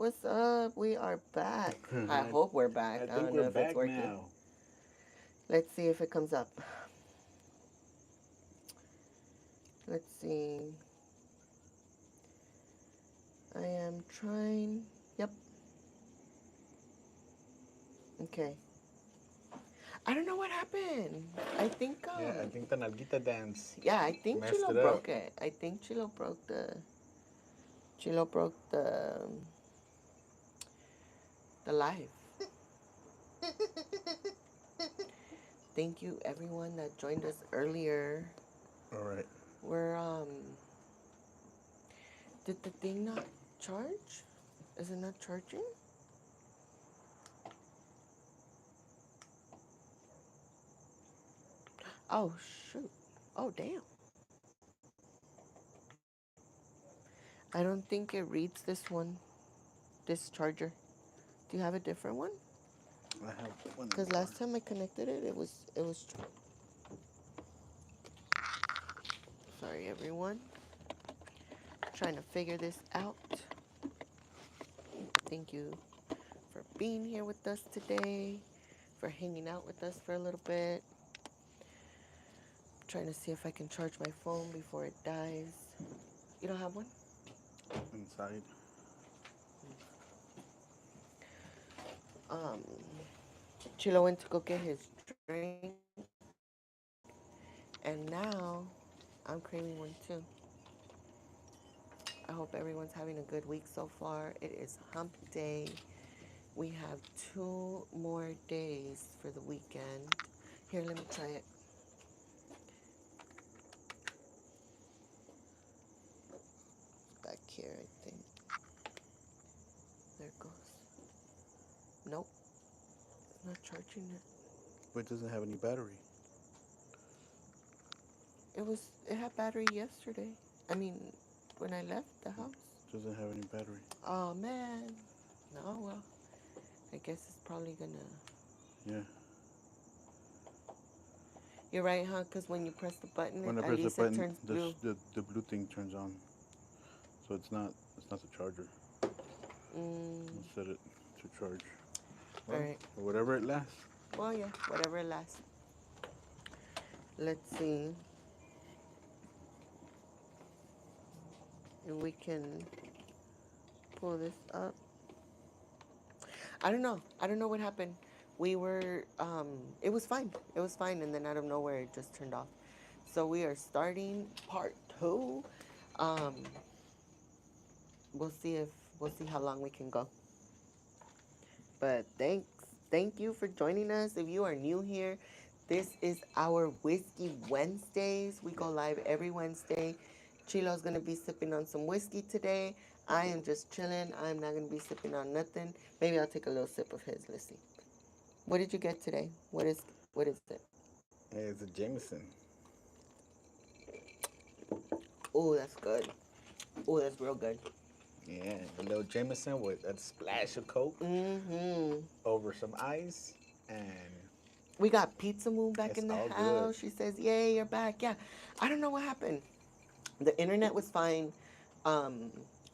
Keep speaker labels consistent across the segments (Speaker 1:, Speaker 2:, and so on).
Speaker 1: What's up? We are back. I
Speaker 2: I,
Speaker 1: hope we're back.
Speaker 2: I
Speaker 1: I
Speaker 2: think
Speaker 1: don't
Speaker 2: we're
Speaker 1: know if it's
Speaker 2: back
Speaker 1: working.
Speaker 2: now.
Speaker 1: Let's see if it comes up. Let's see. I am trying. Yep. Okay. I don't know what happened. I think
Speaker 2: Yeah, I think the Nalguita dance
Speaker 1: yeah, I think
Speaker 2: messed
Speaker 1: Chilo
Speaker 2: it up.
Speaker 1: broke it. I think Chilo broke the live. Thank you everyone that joined us earlier.
Speaker 2: All right.
Speaker 1: We're did the thing not charge? Is it not charging? Oh shoot. Oh damn. I don't think it reads this one, this charger. Do you have a different one?
Speaker 2: I have one
Speaker 1: Because
Speaker 2: more.
Speaker 1: last time I connected it, it was. Sorry, everyone. Trying to figure this out. Thank you for being here with us today, for hanging out with us for a little bit. Trying to see if I can charge my phone before it dies. You don't have one?
Speaker 2: Inside.
Speaker 1: Um, Chilo went to go get his drink, and now I'm craving one too. I hope everyone's having a good week so far. It is hump day. We have 2 more days for the weekend. Here, let me try it. Back here, I think. There it goes. Nope, it's not charging it.
Speaker 2: But it doesn't have any battery.
Speaker 1: It had battery yesterday. I mean, when I left the house.
Speaker 2: It doesn't have any battery.
Speaker 1: Oh man. No, well, I guess it's probably gonna.
Speaker 2: Yeah.
Speaker 1: You're right, huh? Because when you press the button,
Speaker 2: When I
Speaker 1: at
Speaker 2: press the
Speaker 1: least it
Speaker 2: button,
Speaker 1: turns blue.
Speaker 2: the blue thing turns on. So it's not the charger.
Speaker 1: Mm,
Speaker 2: I'll set it to charge.
Speaker 1: all
Speaker 2: Well,
Speaker 1: right.
Speaker 2: whatever it lasts.
Speaker 1: Well, yeah, whatever it lasts. Let's see if we can pull this up. I don't know. I don't know what happened. It was fine. It was fine. And then out of nowhere, it just turned off. So we are starting part two. Um, we'll see if, we'll see how long we can go. But thank you for joining us. If you are new here, this is our Whiskey Wednesdays. We go live every Wednesday. Chilo's gonna be sipping on some whiskey today. I am just chilling. I'm not gonna be sipping on nothing. Maybe I'll take a little sip of his. Let's see. What did you get today? What is it?
Speaker 2: Hey, it's a Jameson.
Speaker 1: Oh, that's good. Oh, that's real good.
Speaker 2: Yeah, a little Jameson with a splash of Coke
Speaker 1: Mm-hmm.
Speaker 2: over some ice, and
Speaker 1: We got Pizza Moon back
Speaker 2: it's
Speaker 1: in the
Speaker 2: all good.
Speaker 1: house. She says, "Yay, you're back." Yeah, I don't know what happened. The internet was fine. Um,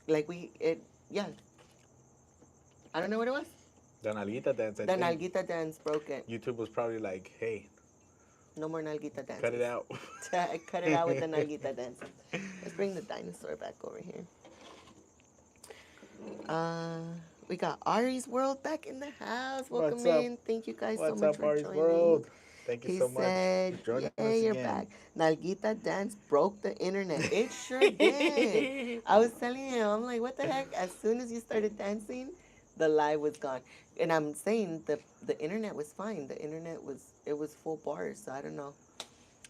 Speaker 1: like we it yeah. I don't know what it was.
Speaker 2: The Nalguita dance, I
Speaker 1: The
Speaker 2: think
Speaker 1: Nalguita dance broke it.
Speaker 2: YouTube was probably like, hey,
Speaker 1: No more Nalguita
Speaker 2: cut it
Speaker 1: dances.
Speaker 2: out.
Speaker 1: Cut it out with the Nalguita dances. Let's bring the dinosaur back over here. Uh, we got Ari's World back in the house. Welcome
Speaker 2: What's up?
Speaker 1: in. Thank you guys so
Speaker 2: What's
Speaker 1: much
Speaker 2: up,
Speaker 1: for
Speaker 2: Ari's
Speaker 1: joining.
Speaker 2: World? Thank you
Speaker 1: He
Speaker 2: so much for
Speaker 1: said,
Speaker 2: joining us
Speaker 1: "Yay, you're
Speaker 2: again.
Speaker 1: back." Nalguita dance broke the internet. It sure did. I was telling him, I'm like, what the heck? As soon as you started dancing, the live was gone. And I'm saying the internet was fine. The internet was it was full bars. So I don't know.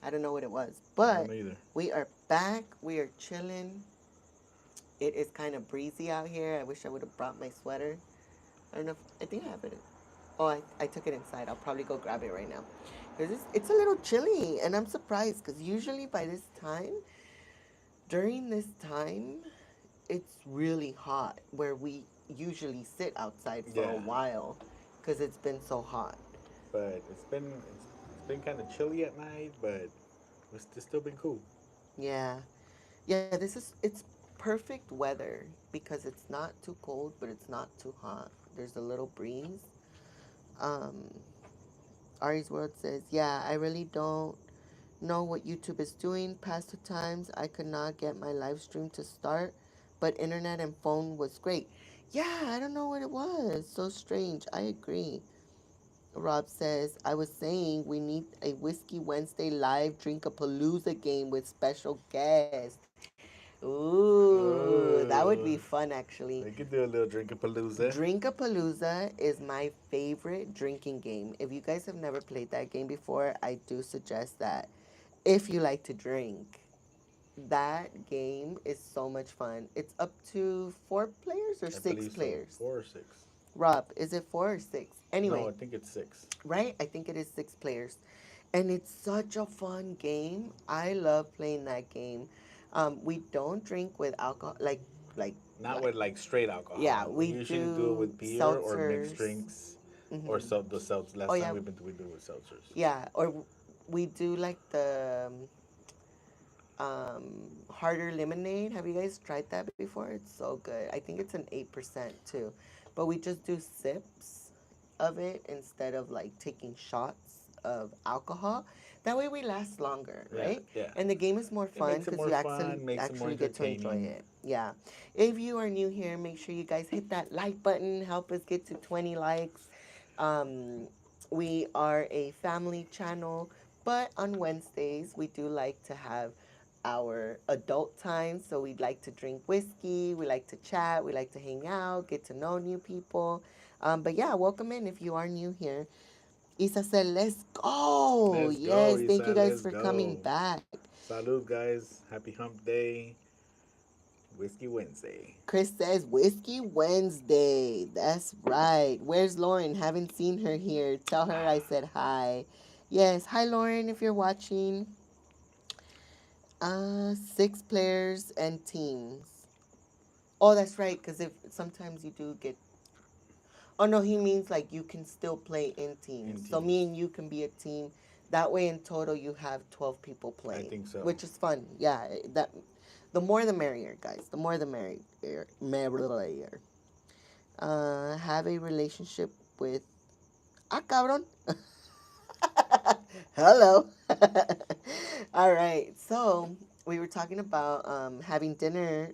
Speaker 1: I don't know what it was.
Speaker 2: I don't
Speaker 1: But
Speaker 2: either.
Speaker 1: we are back. We are chilling. It is kind of breezy out here. I wish I would have brought my sweater. I don't know. I think I have it. Oh, I took it inside. I'll probably go grab it right now. Because it's a little chilly, and I'm surprised because usually by this time, during this time, it's really hot where we usually sit outside for a
Speaker 2: Yeah,
Speaker 1: while because it's been so hot.
Speaker 2: but it's been kind of chilly at night, but it's still been cool.
Speaker 1: Yeah. Yeah, this is it's perfect weather because it's not too cold, but it's not too hot. There's a little breeze. Um, Ari's World says, yeah, I really don't know what YouTube is doing. Past two times, I could not get my live stream to start, but internet and phone was great. Yeah, I don't know what it was. So strange. I agree. Rob says, I was saying we need a Whiskey Wednesday live drink a palooza game with special guests. Ooh, that would be
Speaker 2: Oh,
Speaker 1: fun actually.
Speaker 2: we could do a little Drinkapalooza.
Speaker 1: Drinkapalooza is my favorite drinking game. If you guys have never played that game before, I do suggest that. If you like to drink, that game is so much fun. It's up to four players or
Speaker 2: I
Speaker 1: six
Speaker 2: believe so.
Speaker 1: players.
Speaker 2: 4 or 6.
Speaker 1: Rob, is it four or six?
Speaker 2: No,
Speaker 1: Anyway,
Speaker 2: I think it's 6.
Speaker 1: right? I think it is six players. And it's such a fun game. I love playing that game. We don't drink with alcohol, like,
Speaker 2: Not
Speaker 1: like,
Speaker 2: with like straight
Speaker 1: yeah,
Speaker 2: alcohol. We
Speaker 1: we
Speaker 2: usually do it
Speaker 1: do
Speaker 2: with beer or mixed
Speaker 1: seltzers.
Speaker 2: drinks, or
Speaker 1: Hmm.
Speaker 2: the seltz.
Speaker 1: Oh
Speaker 2: Last time
Speaker 1: yeah,
Speaker 2: we've been we do with seltzers.
Speaker 1: yeah. Or we do like the harder lemonade. Have you guys tried that before? It's so good. I think it's an 8% too, but we just do sips of it instead of like taking shots of alcohol. That way we last longer,
Speaker 2: Yeah,
Speaker 1: right?
Speaker 2: yeah.
Speaker 1: And the game is more
Speaker 2: It
Speaker 1: fun
Speaker 2: makes it
Speaker 1: because
Speaker 2: more
Speaker 1: you actually
Speaker 2: fun, makes it more
Speaker 1: actually get to enjoy
Speaker 2: entertaining.
Speaker 1: it. Yeah. If you are new here, make sure you guys hit that like button. Help us get to 20 likes. Um, we are a family channel, but on Wednesdays we do like to have our adult time. So we like to drink whiskey, we like to chat, we like to hang out, get to know new people. But yeah, welcome in if you are new here. Isa said, let's go.
Speaker 2: Let's go,
Speaker 1: Yes, thank you
Speaker 2: Isa.
Speaker 1: guys
Speaker 2: Let's
Speaker 1: for coming
Speaker 2: go.
Speaker 1: back.
Speaker 2: Salud, guys. Happy Hump Day. Whiskey Wednesday.
Speaker 1: Chris says, Whiskey Wednesday. That's right. Where's Lauren? Haven't seen her here. Tell her I said hi. Yes, hi, Lauren, if you're watching. Six players and teams. Oh, that's right. Because if sometimes you do get. Oh no, he means like you can still play in
Speaker 2: In
Speaker 1: teams. So me
Speaker 2: teams.
Speaker 1: and you can be a team. That way, in total, you have 12 people
Speaker 2: I
Speaker 1: playing,
Speaker 2: think so.
Speaker 1: which is fun. Yeah, that the more the merrier, guys. The more the merrier. Merrier. Have a relationship with. Ah, cabrón. Hello. All right. So we were talking about having dinner,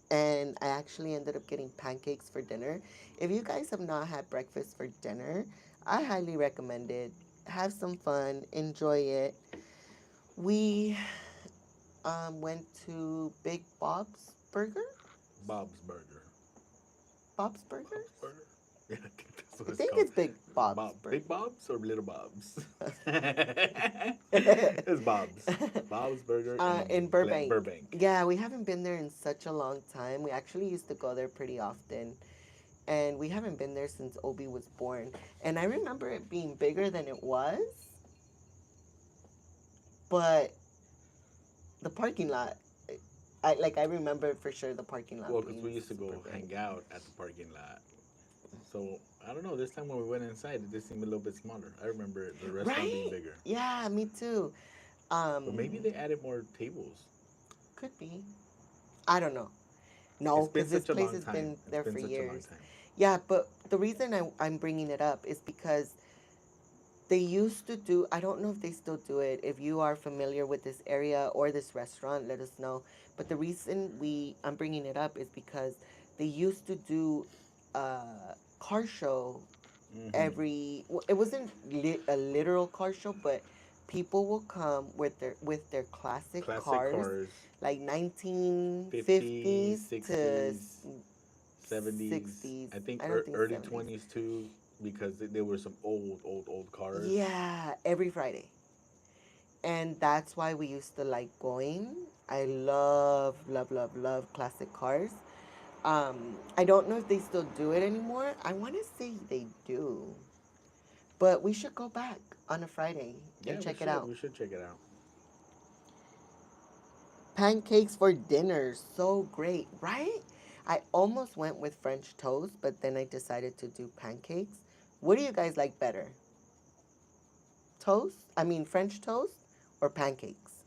Speaker 1: and I actually ended up getting pancakes for dinner. If you guys have not had breakfast for dinner, I highly recommend it. Have some fun, enjoy it. We went to Big Bob's Burger.
Speaker 2: Bob's Burger.
Speaker 1: Bob's
Speaker 2: Bob's
Speaker 1: Burgers?
Speaker 2: Burger? Yeah, I think that's what
Speaker 1: I
Speaker 2: it's
Speaker 1: think
Speaker 2: called.
Speaker 1: it's Big Bob's
Speaker 2: Big
Speaker 1: Burger.
Speaker 2: Bob's or Little Bob's? It's Bob's. Bob's Burger
Speaker 1: In
Speaker 2: in
Speaker 1: Burbank.
Speaker 2: Burbank.
Speaker 1: Yeah, we haven't been there in such a long time. We actually used to go there pretty often. And we haven't been there since Obi was born. And I remember it being bigger than it was, but the parking lot, I remember for sure the parking lot
Speaker 2: Well, because
Speaker 1: being
Speaker 2: we used to
Speaker 1: super
Speaker 2: go
Speaker 1: big.
Speaker 2: hang out at the parking lot. So I don't know. This time when we went inside, it did seem a little bit smaller. I remember the restaurant being
Speaker 1: Right?
Speaker 2: bigger,
Speaker 1: Yeah, me too.
Speaker 2: but maybe
Speaker 1: Um,
Speaker 2: they added more tables.
Speaker 1: could be. I don't know.
Speaker 2: It's
Speaker 1: No,
Speaker 2: been
Speaker 1: because this
Speaker 2: such a
Speaker 1: place
Speaker 2: long
Speaker 1: has
Speaker 2: time.
Speaker 1: been
Speaker 2: It's
Speaker 1: there
Speaker 2: been
Speaker 1: for
Speaker 2: such a long
Speaker 1: years.
Speaker 2: time.
Speaker 1: Yeah, but the reason I'm bringing it up is because they used to do, I don't know if they still do it. If you are familiar with this area or this restaurant, let us know. But the reason I'm bringing it up is because they used to do a car show
Speaker 2: Hmm.
Speaker 1: every, well, it wasn't a literal car show, but people will come with their classic
Speaker 2: Classic
Speaker 1: cars,
Speaker 2: cars,
Speaker 1: like
Speaker 2: 50s,
Speaker 1: 1950s to
Speaker 2: 60s, 70s.
Speaker 1: 60s.
Speaker 2: I think
Speaker 1: I don't think
Speaker 2: early
Speaker 1: 70s.
Speaker 2: 20s too, because there were some old cars.
Speaker 1: Yeah, every Friday. And that's why we used to like going. I love classic cars. I don't know if they still do it anymore. I want to say they do, but we should go back on a Friday and
Speaker 2: Yeah, we
Speaker 1: check it
Speaker 2: should.
Speaker 1: out.
Speaker 2: We should check it out.
Speaker 1: Pancakes for dinner, so great, right? I almost went with French toast, but then I decided to do pancakes. What do you guys like better? Toast? I mean French toast or pancakes?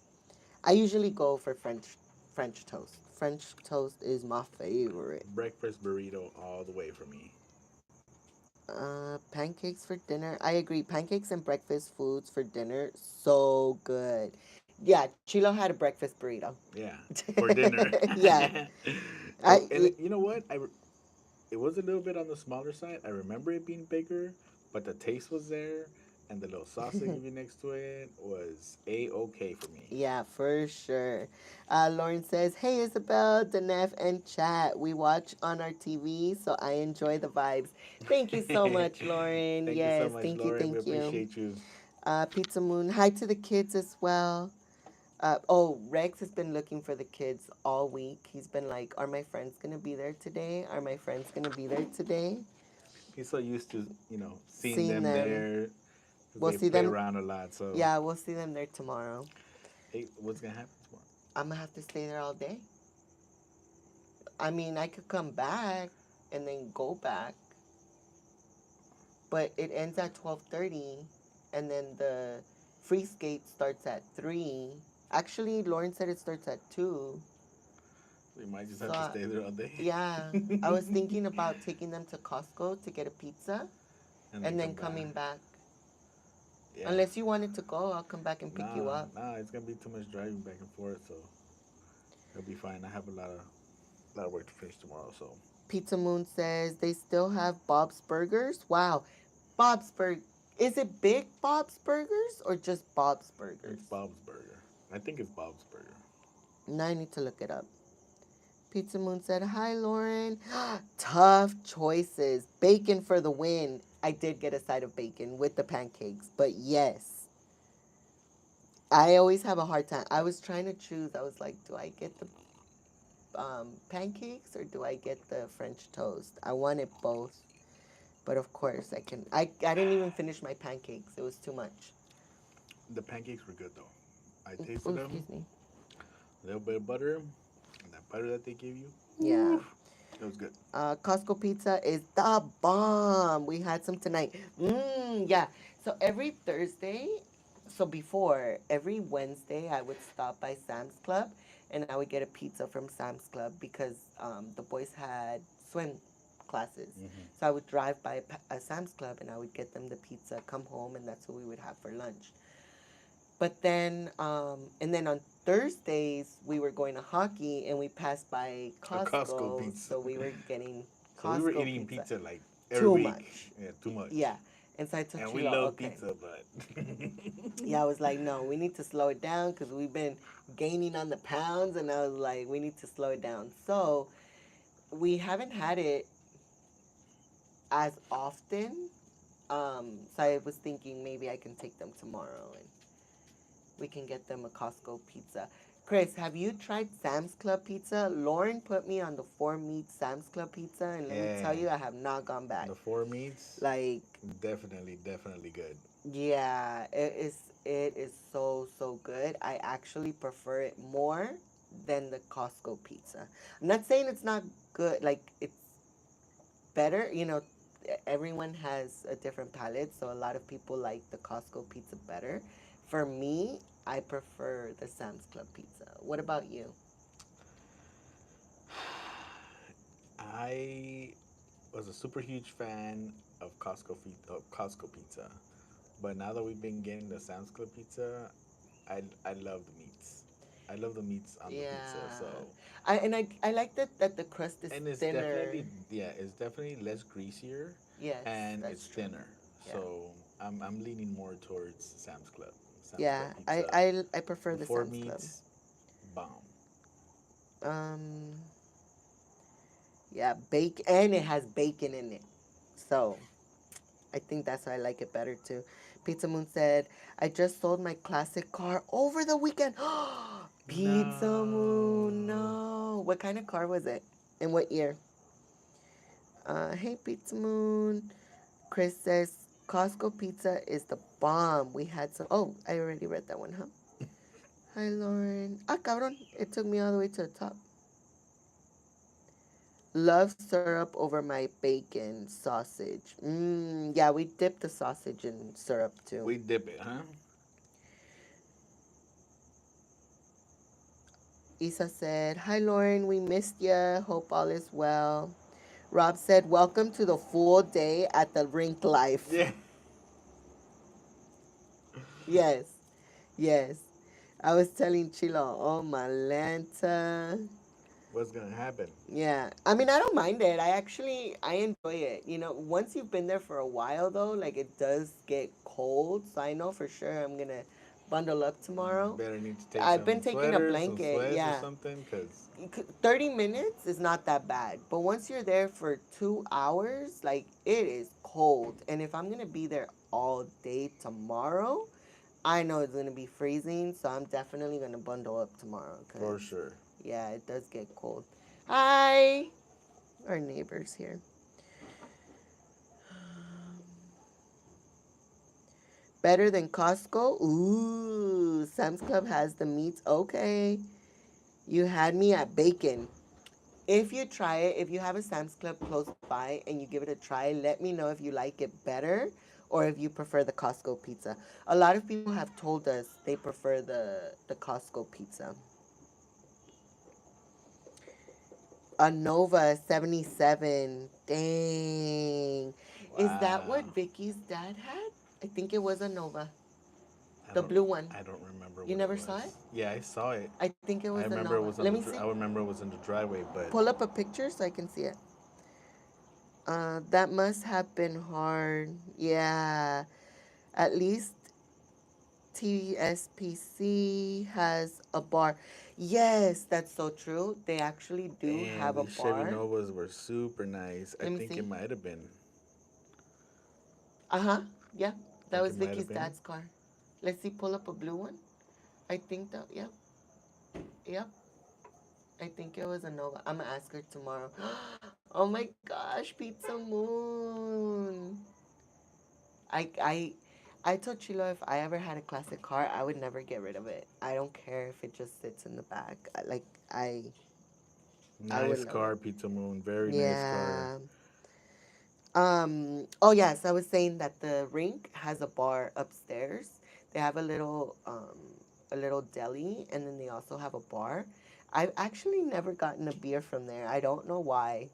Speaker 1: I usually go for French toast French toast is my favorite.
Speaker 2: Breakfast burrito all the way for me.
Speaker 1: Pancakes for dinner. I agree. Pancakes and breakfast foods for dinner, so good. Yeah, Chilo had a breakfast burrito.
Speaker 2: Yeah, for dinner.
Speaker 1: Yeah,
Speaker 2: And you know what? It was a little bit on the smaller side. I remember it being bigger, but the taste was there, and the little sauce they give you next to it was a okay for me.
Speaker 1: yeah, for sure. Lauren says, "Hey Isabel, Danef, and chat. We watch on our TV, so I enjoy the vibes. Thank you so much, Lauren.
Speaker 2: Thank you so
Speaker 1: Yes,
Speaker 2: much,
Speaker 1: thank you,
Speaker 2: Lauren. We
Speaker 1: thank you.
Speaker 2: appreciate you.
Speaker 1: Pizza Moon, hi to the kids as well. Oh, Rex has been looking for the kids all week. He's been like, "Are my friends gonna be there today? Are my friends gonna be there today?"
Speaker 2: He's so used to seeing
Speaker 1: Seeing
Speaker 2: them
Speaker 1: them,
Speaker 2: there.
Speaker 1: we'll
Speaker 2: They
Speaker 1: see
Speaker 2: play
Speaker 1: them.
Speaker 2: around a lot. So,
Speaker 1: Yeah, we'll see them there tomorrow.
Speaker 2: hey, what's gonna happen tomorrow?
Speaker 1: I'm gonna have to stay there all day. I mean, I could come back and then go back, but it ends at 12:30, and then the free skate starts at 3. Actually, Lauren said it starts at 2.
Speaker 2: We might just
Speaker 1: So
Speaker 2: have to stay there all day,
Speaker 1: yeah, I was thinking about taking them to Costco to get a pizza
Speaker 2: and then
Speaker 1: and then
Speaker 2: come back.
Speaker 1: coming back.
Speaker 2: Yeah.
Speaker 1: Unless you wanted to go, I'll come back and pick you
Speaker 2: Nah,
Speaker 1: up.
Speaker 2: nah. It's gonna be too much driving back and forth, so it'll be fine. I have a lot of work to finish tomorrow, so
Speaker 1: Pizza Moon says they still have Bob's Burgers. Wow, Bob's Burger. Is it Big Bob's Burgers or just Bob's
Speaker 2: it's
Speaker 1: Burgers?
Speaker 2: Bob's Burger. I think it's Bob's Burger.
Speaker 1: Now I need to look it up. Pizza Moon said, "Hi, Lauren. Tough choices. Bacon for the win. I did get a side of bacon with the pancakes, but yes, I always have a hard time. I was trying to choose. I was like, do I get the pancakes or do I get the French toast? I wanted both, but of course I can. I didn't even finish my pancakes. It was too much.
Speaker 2: The pancakes were good though. I
Speaker 1: Oh,
Speaker 2: tasted them.
Speaker 1: excuse me.
Speaker 2: A little bit of butter, and that butter that they give you,
Speaker 1: Yeah.
Speaker 2: it was good.
Speaker 1: Costco pizza is the bomb. We had some tonight. Yeah. So every Thursday, so before, every Wednesday, I would stop by Sam's Club and I would get a pizza from Sam's Club because the boys had swim classes.
Speaker 2: Hmm.
Speaker 1: So I would drive by a Sam's Club and I would get them the pizza, come home, and that's what we would have for lunch. But then, and then on Thursdays, we were going to hockey and we passed by
Speaker 2: A Costco
Speaker 1: Costco.
Speaker 2: pizza.
Speaker 1: So we were getting
Speaker 2: So we were
Speaker 1: Costco
Speaker 2: eating
Speaker 1: pizza.
Speaker 2: pizza like every
Speaker 1: Too
Speaker 2: week.
Speaker 1: much.
Speaker 2: Yeah, too much.
Speaker 1: Yeah. And so I told
Speaker 2: And we
Speaker 1: Chilo,
Speaker 2: love
Speaker 1: okay.
Speaker 2: pizza, but
Speaker 1: Yeah, I was like, no, we need to slow it down because we've been gaining on the pounds. And I was like, we need to slow it down. So we haven't had it as often. So I was thinking maybe I can take them tomorrow and we can get them a Costco pizza. Chris, have you tried Sam's Club pizza? Lauren put me on the 4 meat Sam's Club pizza, and let me tell
Speaker 2: yeah,
Speaker 1: you, I have not gone back.
Speaker 2: the four meats,
Speaker 1: Like,
Speaker 2: definitely, definitely good.
Speaker 1: yeah, it is so good. I actually prefer it more than the Costco pizza. I'm not saying it's not good. Like, it's better. Everyone has a different palate, so a lot of people like the Costco pizza better. For me, I prefer the Sam's Club pizza. What about you?
Speaker 2: I was a super huge fan of Costco pizza, but now that we've been getting the Sam's Club pizza, I love the meats. I love the meats on the pizza.
Speaker 1: Yeah,
Speaker 2: So
Speaker 1: I like that the crust is
Speaker 2: and it's
Speaker 1: thinner.
Speaker 2: definitely, yeah, it's definitely less greasier,
Speaker 1: Yes,
Speaker 2: and
Speaker 1: that's
Speaker 2: it's
Speaker 1: true.
Speaker 2: thinner.
Speaker 1: Yeah,
Speaker 2: So I'm leaning more towards Sam's Club
Speaker 1: yeah.
Speaker 2: pizza.
Speaker 1: I prefer
Speaker 2: The
Speaker 1: the
Speaker 2: four
Speaker 1: Sam's Club.
Speaker 2: meats, bomb.
Speaker 1: Um, yeah, bacon, and it has bacon in it, so I think that's why I like it better too. Pizza Moon said, "I just sold my classic car over the weekend." Pizza Moon,
Speaker 2: No.
Speaker 1: no. What kind of car was it? And what year? Hey, Pizza Moon. Chris says, Costco pizza is the bomb. We had some. Oh, I already read that one, huh? Hi, Lauren. Ah, cabrón. It took me all the way to the top. Love syrup over my bacon sausage. Yeah, we dip the sausage in syrup too.
Speaker 2: We dip it, huh?
Speaker 1: Isa said, "Hi Lauren, we missed ya. Hope all is well." Rob said, "Welcome to the full day at the rink life."
Speaker 2: Yeah.
Speaker 1: Yes, yes. I was telling Chilo, oh Malanta.
Speaker 2: What's gonna happen?
Speaker 1: Yeah, I mean, I don't mind it. I enjoy it. You know, once you've been there for a while, though, like it does get cold. So I know for sure I'm gonna bundle up tomorrow.
Speaker 2: Better need to take
Speaker 1: I've been
Speaker 2: some
Speaker 1: taking a
Speaker 2: sweaters, some
Speaker 1: blanket.
Speaker 2: sweats, or
Speaker 1: Yeah,
Speaker 2: something, cause
Speaker 1: 30 minutes is not that bad. But once you're there for 2 hours, like it is cold. And if I'm gonna be there all day tomorrow, I know it's gonna be freezing. So I'm definitely gonna bundle up tomorrow.
Speaker 2: for
Speaker 1: Cause
Speaker 2: sure.
Speaker 1: yeah, it does get cold. Hi, our neighbors here. Better than Costco? Ooh, Sam's Club has the meats. Okay. You had me at bacon. If you try it, if you have a Sam's Club close by and you give it a try, let me know if you like it better or if you prefer the Costco pizza. A lot of people have told us they prefer the Costco pizza. A Nova 77. Dang. Is that
Speaker 2: Wow.
Speaker 1: what Vicky's dad had? I think it was a Nova.
Speaker 2: I
Speaker 1: The
Speaker 2: don't.
Speaker 1: blue one.
Speaker 2: I don't remember
Speaker 1: You
Speaker 2: what it
Speaker 1: never saw it?
Speaker 2: was. Yeah, I saw it.
Speaker 1: I think it
Speaker 2: I
Speaker 1: was a
Speaker 2: remember it
Speaker 1: Nova.
Speaker 2: was on
Speaker 1: Let
Speaker 2: the.
Speaker 1: me see.
Speaker 2: I remember it was in the driveway, but
Speaker 1: Pull up a picture so I can see it. That must have been hard. Yeah. At least TSPC has a bar. Yes, that's so true. They actually do
Speaker 2: damn,
Speaker 1: have a
Speaker 2: these Chevy
Speaker 1: bar.
Speaker 2: Novas were super nice. I
Speaker 1: Let me
Speaker 2: think it
Speaker 1: see.
Speaker 2: might have been.
Speaker 1: Uh huh. Yeah,
Speaker 2: I
Speaker 1: that
Speaker 2: think
Speaker 1: was
Speaker 2: it might
Speaker 1: Vicky's
Speaker 2: have been.
Speaker 1: dad's car. Let's see. Pull up a blue one. I think that. Yep. Yep. I think it was a Nova. I'm gonna ask her tomorrow. Oh my gosh, Pizza Moon. I I I told Chilo if I ever had a classic car, I would never get rid of it. I don't care if it just sits in the back. I would
Speaker 2: Nice
Speaker 1: never.
Speaker 2: car, Pizza Moon. Very nice car.
Speaker 1: Yeah. Oh yes, I was saying that the rink has a bar upstairs. They have a little deli, and then they also have a bar. I've actually never gotten a beer from there. I don't know why,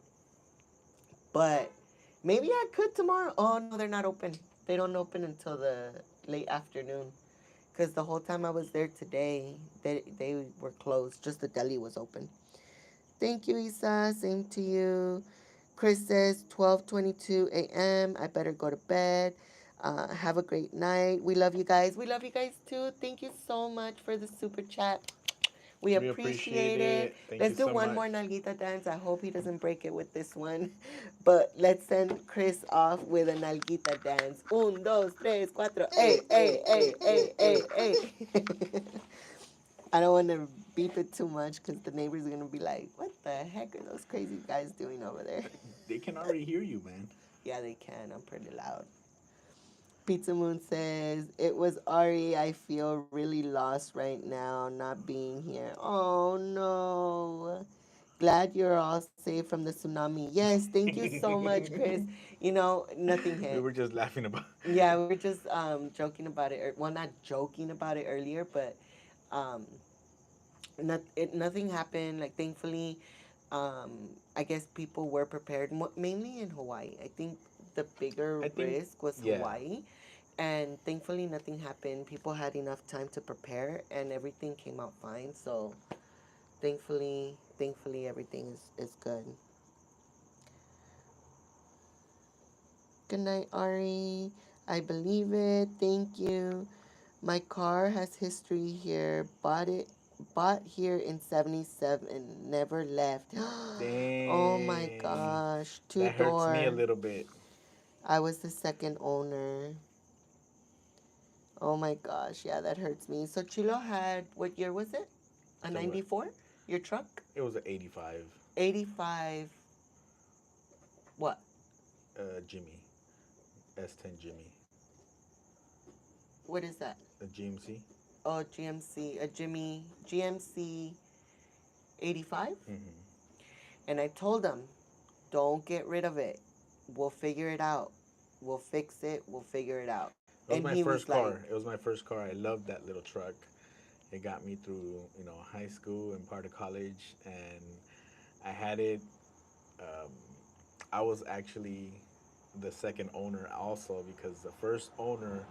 Speaker 1: but maybe I could tomorrow. Oh no, they're not open. They don't open until the late afternoon. Cause the whole time I was there today, they were closed. Just the deli was open. Thank you, Isa. Same to you. Chris says 12:22 a.m. I better go to bed. Have a great night. We love you guys. We love you guys too. Thank you so much for the super chat. We
Speaker 2: We appreciate
Speaker 1: appreciate it.
Speaker 2: it. Thank you
Speaker 1: Let's do
Speaker 2: so
Speaker 1: one
Speaker 2: much.
Speaker 1: more nalguita dance. I hope he doesn't break it with this one. But let's send Chris off with a nalguita dance. Un, dos, tres, cuatro. Hey, hey, hey, hey, hey, hey. I don't want to beep it too much because the neighbors are going to be like, what the heck are those crazy guys doing over there?
Speaker 2: They can already hear you, man.
Speaker 1: Yeah, they can. I'm pretty loud. Pizza Moon says, it was Ari. I feel really lost right now not being here. Oh, no. Glad you're all safe from the tsunami. Yes, thank you so much, Chris. You know, nothing
Speaker 2: We
Speaker 1: hit.
Speaker 2: were just laughing about.
Speaker 1: Yeah, we were just joking about it. Well, not joking about it earlier, but um, nothing happened. Like, thankfully, I guess people were prepared, mainly in Hawaii. I think the bigger
Speaker 2: I think,
Speaker 1: risk was
Speaker 2: yeah.
Speaker 1: Hawaii. And thankfully, nothing happened. People had enough time to prepare, and everything came out fine. So, thankfully, everything is good. Good night, Ari. I believe it. Thank you. My car has history here. Bought here in 77. Never left. Oh my
Speaker 2: Dang.
Speaker 1: gosh. Two
Speaker 2: That hurts me a
Speaker 1: door.
Speaker 2: little bit.
Speaker 1: I was the second owner. Oh my gosh. Yeah, that hurts me. So Chilo had, what year was it? A
Speaker 2: The what?
Speaker 1: 94? Your truck?
Speaker 2: It was an 85.
Speaker 1: 85. What?
Speaker 2: Jimmy. S10 Jimmy.
Speaker 1: What is that?
Speaker 2: A GMC.
Speaker 1: Oh, GMC. A Jimmy. GMC 85?
Speaker 2: Mm-hmm.
Speaker 1: And I told him, don't get rid of it. We'll figure it out. We'll fix it. We'll figure it out.
Speaker 2: It was
Speaker 1: And
Speaker 2: my
Speaker 1: he was
Speaker 2: first
Speaker 1: like,
Speaker 2: car. It was my first car. I loved that little truck. It got me through, high school and part of college, and I had it. Um, I was actually the second owner also because the first owner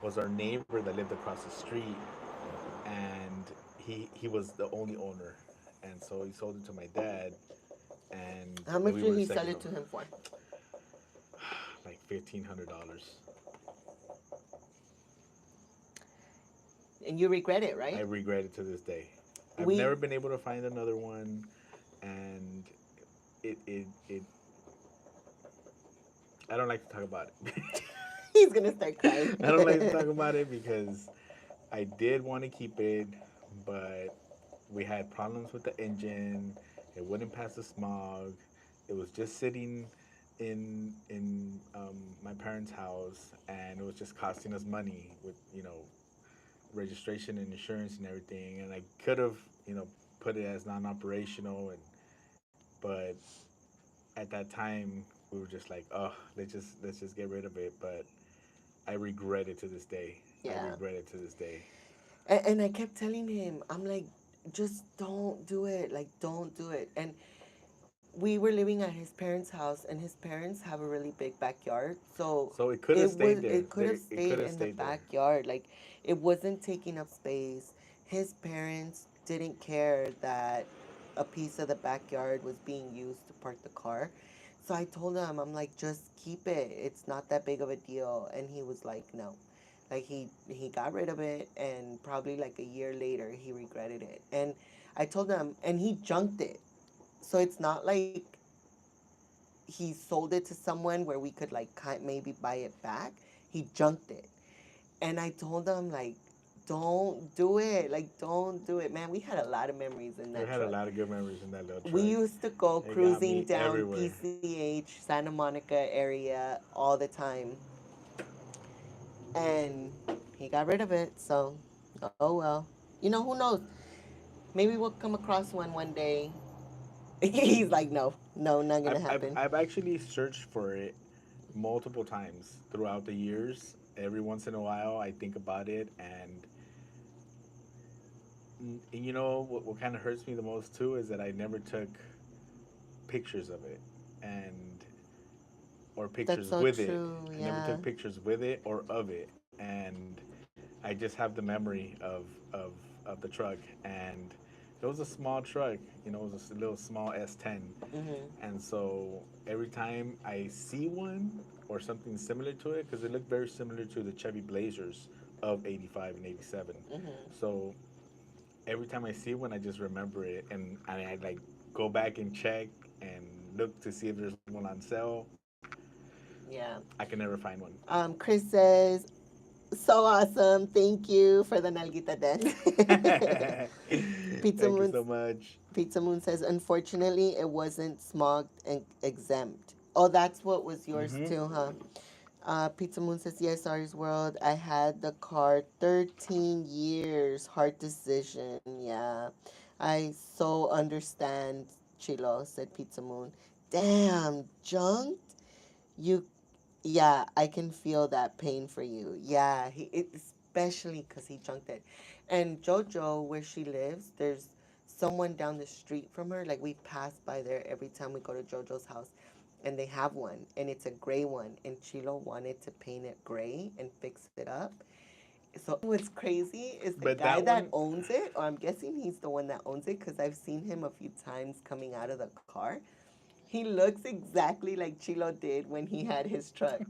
Speaker 2: was our neighbor that lived across the street, and he was the only owner, and so he sold it to my dad, and
Speaker 1: How
Speaker 2: we
Speaker 1: much
Speaker 2: were
Speaker 1: did
Speaker 2: the
Speaker 1: he sell
Speaker 2: second
Speaker 1: it
Speaker 2: owner,
Speaker 1: to him for?
Speaker 2: like $1,500.
Speaker 1: And you regret it,
Speaker 2: I
Speaker 1: right?
Speaker 2: regret it to this day. I've
Speaker 1: We
Speaker 2: never been able to find another one, and it I don't like to talk about it.
Speaker 1: He's gonna start crying.
Speaker 2: I don't like to talk about it because I did want to keep it, but we had problems with the engine. It wouldn't pass the smog. It was just sitting in my parents' house, and it was just costing us money with registration and insurance and everything. And I could have put it as non-operational, but at that time we were just like, oh, let's just get rid of it. But I regret it to this day. I
Speaker 1: Yeah.
Speaker 2: regret it to this day.
Speaker 1: And I kept telling him, I'm like, just don't do it. Like, don't do it. And we were living at his parents' house, and his parents have a really big backyard. So
Speaker 2: So it could have stayed there.
Speaker 1: it could have
Speaker 2: It could
Speaker 1: stayed
Speaker 2: have
Speaker 1: in the
Speaker 2: stayed there.
Speaker 1: backyard. Like, it wasn't taking up space. His parents didn't care that a piece of the backyard was being used to park the car. So I told him, I'm like, just keep it. It's not that big of a deal. And he was like, no. Like he got rid of it, and probably like a year later he regretted it. And I told him, and he junked it. So it's not like he sold it to someone where we could like maybe buy it back. He junked it. And I told him like, don't do it. Like, don't do it. Man, we had a lot of memories in
Speaker 2: We
Speaker 1: that
Speaker 2: had a
Speaker 1: truck.
Speaker 2: lot of good memories in that little
Speaker 1: We
Speaker 2: truck.
Speaker 1: used to go
Speaker 2: It got
Speaker 1: cruising
Speaker 2: me
Speaker 1: down
Speaker 2: everywhere.
Speaker 1: PCH, Santa Monica area all the time. And he got rid of it. So, oh well. Who knows? Maybe we'll come across one day. He's like, no, no, not gonna happen.
Speaker 2: I've actually searched for it multiple times throughout the years. Every once in a while, I think about it, and what kind of hurts me the most too is that I never took pictures of it, and or
Speaker 1: That's
Speaker 2: pictures
Speaker 1: so
Speaker 2: with it.
Speaker 1: true.
Speaker 2: I never
Speaker 1: Yeah.
Speaker 2: took pictures with it or of it, and I just have the memory of of the truck, and it was a small truck. It was a little small S10,
Speaker 1: Mhm.
Speaker 2: and so every time I see one or something similar to it, because it looked very similar to the Chevy Blazers of '85 and '87,
Speaker 1: Mhm.
Speaker 2: so every time I see one, I just remember it, and I like go back and check and look to see if there's one on sale. I
Speaker 1: Yeah.
Speaker 2: can never find one.
Speaker 1: Chris says, so awesome. Thank you for the nalgita dance. Pizza
Speaker 2: Thank you
Speaker 1: Moon.
Speaker 2: so much.
Speaker 1: Pizza Moon says, unfortunately, it wasn't smogged and exempt. Oh, that's what was yours
Speaker 2: Hmm.
Speaker 1: too, huh? Pizza Moon says, yes, Ari's World. I had the car 13 years. Hard decision. Yeah. I so understand, Chilo, said Pizza Moon. Damn, junked? You, yeah, I can feel that pain for you. Yeah, especially because he junked it. And JoJo, where she lives, there's someone down the street from her. Like, we pass by there every time we go to JoJo's house. And they have one, and it's a gray one. And Chilo wanted to paint it gray and fix it up. So what's crazy is the
Speaker 2: But
Speaker 1: guy
Speaker 2: that
Speaker 1: that
Speaker 2: one,
Speaker 1: owns it, or I'm guessing he's the one that owns it because I've seen him a few times coming out of the car. He looks exactly like Chilo did when he had his truck.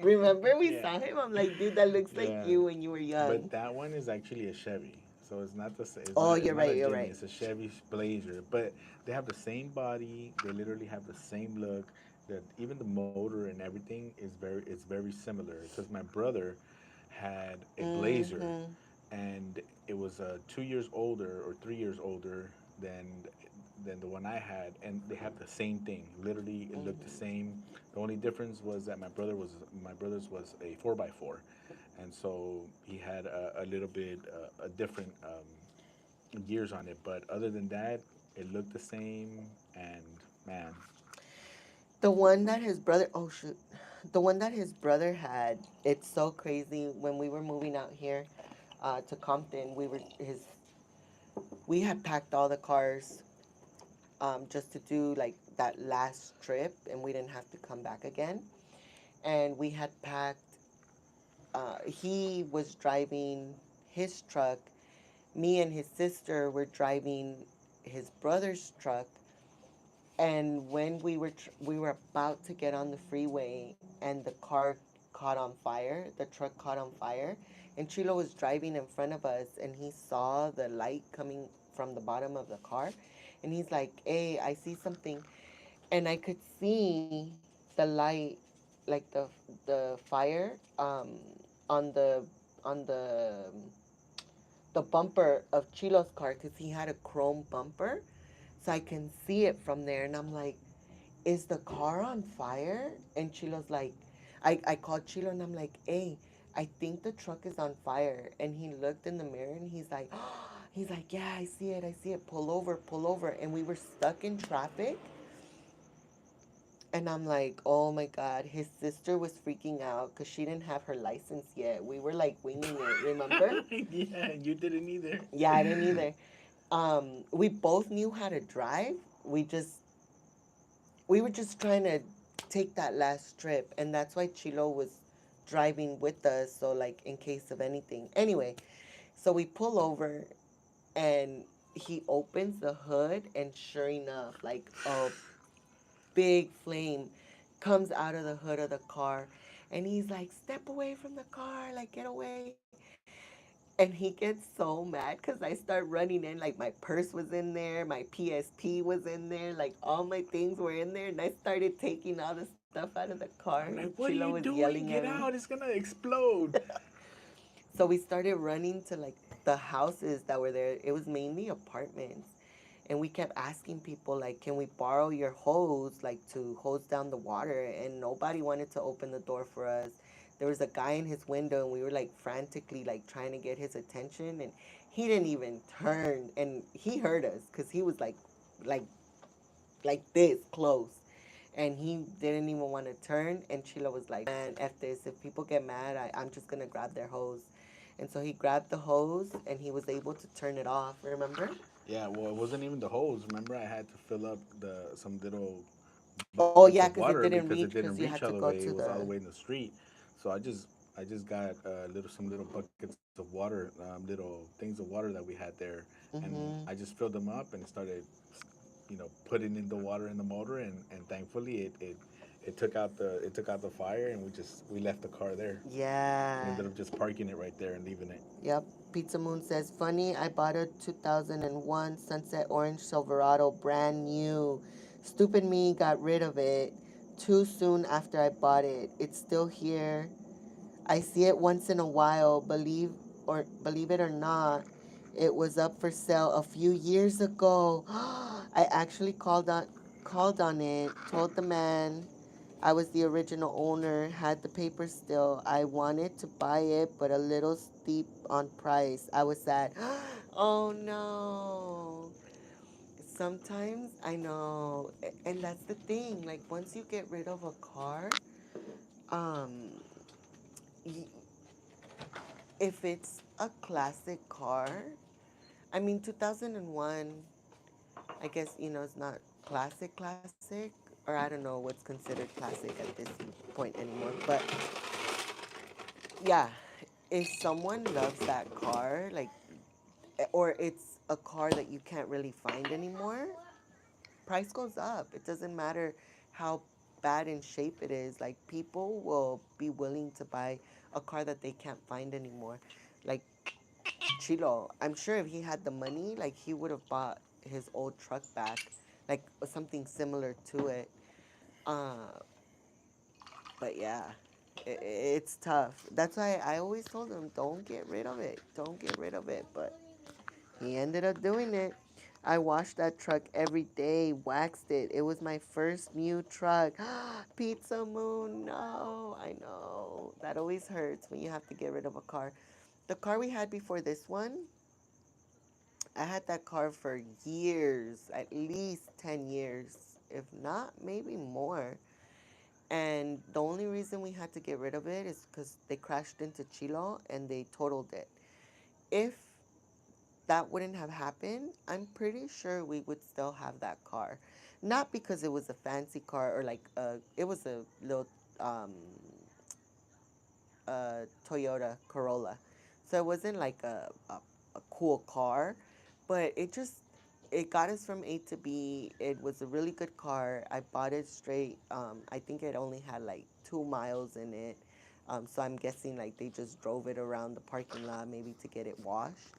Speaker 1: Remember we
Speaker 2: yeah,
Speaker 1: saw him? I'm like, dude, that looks like
Speaker 2: yeah.
Speaker 1: you when you were
Speaker 2: But
Speaker 1: young.
Speaker 2: that one is actually a Chevy, so it's not
Speaker 1: Oh,
Speaker 2: it's
Speaker 1: you're
Speaker 2: not
Speaker 1: right,
Speaker 2: a
Speaker 1: you're
Speaker 2: Jimmy.
Speaker 1: right.
Speaker 2: It's a Chevy Blazer. But they have the same body. They literally have the same look. That even the motor and everything is very similar. Because my brother had a Blazer,
Speaker 1: Mm-hmm.
Speaker 2: and it was 2 years older or 3 years older than the one I had, and they have the same thing. Literally, it looked the
Speaker 1: Mm-hmm.
Speaker 2: same. The only difference was that my brother's was a 4x4, and so he had a little bit a different gears on it. But other than that, it looked the same. And man,
Speaker 1: The one that his brother, oh shoot, the one that his brother had, it's so crazy. When we were moving out here to Compton, we were his we had packed all the cars just to do like that last trip, and we didn't have to come back again. And we had packed. He was driving his truck. Me and his sister were driving his brother's truck. And when we were about to get on the freeway, and the car caught on fire, the truck caught on fire, and Chilo was driving in front of us, and he saw the light coming from the bottom of the car, and he's like, "Hey, I see something," and I could see the light, like the fire, on the bumper of Chilo's car, because he had a chrome bumper, so I can see it from there, and I'm like, is the car on fire? And Chilo's like, I called Chilo and I'm like, hey, I think the truck is on fire. And he looked in the mirror and he's like, he's like, yeah, I see it. Pull over, pull over. And we were stuck in traffic. And I'm like, oh my God, his sister was freaking out because she didn't have her license yet. We were like winging it, remember?
Speaker 2: Yeah, you didn't either.
Speaker 1: Yeah, I didn't either. We both knew how to drive. We just we were just trying to take that last trip, and that's why Chilo was driving with us, so like in case of anything. Anyway, so we pull over, and he opens the hood, and sure enough, like a big flame comes out of the hood of the car, and he's like, "Step away from the car, like get away." And he gets so mad because I start running in, like my purse was in there, my PSP was in there, like all my things were in there, and I started taking all the stuff out of the car,
Speaker 2: I'm
Speaker 1: and
Speaker 2: like, what are
Speaker 1: Chilo
Speaker 2: you
Speaker 1: was
Speaker 2: doing?
Speaker 1: yelling
Speaker 2: Get
Speaker 1: at me.
Speaker 2: out! It's gonna explode.
Speaker 1: So we started running to like the houses that were there. It was mainly apartments. And we kept asking people like, can we borrow your hose, like to hose down the water? And nobody wanted to open the door for us. There was a guy in his window, and we were like frantically like trying to get his attention, and he didn't even turn, and he heard us because he was like like this close, and he didn't even want to turn. And Chilo was like, man, F this. If people get mad, I'm just going to grab their hose. And so he grabbed the hose, and he was able to turn it off, remember?
Speaker 2: Yeah, well, it wasn't even the hose. Remember, I had to fill up the some little
Speaker 1: Oh,
Speaker 2: buckets
Speaker 1: yeah,
Speaker 2: of
Speaker 1: because it
Speaker 2: water
Speaker 1: didn't
Speaker 2: because it
Speaker 1: reach,
Speaker 2: didn't
Speaker 1: because you
Speaker 2: reach
Speaker 1: had
Speaker 2: all
Speaker 1: to
Speaker 2: the
Speaker 1: go
Speaker 2: way. It
Speaker 1: to
Speaker 2: was all the
Speaker 1: the.
Speaker 2: way in the street. So I just got some little buckets of water, little things of water that we had there, and
Speaker 1: Mm-hmm.
Speaker 2: I just filled them up and started, putting in the water in the motor, and thankfully it took out the fire, and we left the car there. We
Speaker 1: Yeah.
Speaker 2: ended up just parking it right there and leaving it.
Speaker 1: Yep. Pizza Moon says, funny, I bought a 2001 Sunset Orange Silverado brand new. Stupid me got rid of it too soon after I bought it. It's still here. I see it once in a while, believe it or not. It was up for sale a few years ago. I actually called on it, told the man I was the original owner, had the paper still. I wanted to buy it, but a little steep on price. I was sad. Oh no. Sometimes I know, and that's the thing. Like once you get rid of a car, um, y- if it's a classic car, I mean 2001, I guess it's not classic, or I don't know what's considered classic at this point anymore, but yeah, if someone loves that car, like, or it's a car that you can't really find anymore, price goes up. It doesn't matter how bad in shape it is. Like, people will be willing to buy a car that they can't find anymore. Like Chilo, I'm sure if he had the money, like he would have bought his old truck back, like something similar to it. Uh, but yeah, it's tough. That's why I always told him, don't get rid of it. Don't get rid of it. But he ended up doing it. I washed that truck every day, waxed it. It was my first new truck. Pizza Moon, no, I know. That always hurts when you have to get rid of a car. The car we had before this one, I had that car for years, at least 10 years, if not, maybe more. And the only reason we had to get rid of it is because they crashed into Chilo and they totaled it. If that wouldn't have happened, I'm pretty sure we would still have that car. Not because it was a fancy car or like it was a little um, Toyota Corolla. So it wasn't like a cool car, but it got us from A to B. It was a really good car. I bought it straight. I think it only had like 2 miles in it. So I'm guessing like they just drove it around the parking lot maybe to get it washed.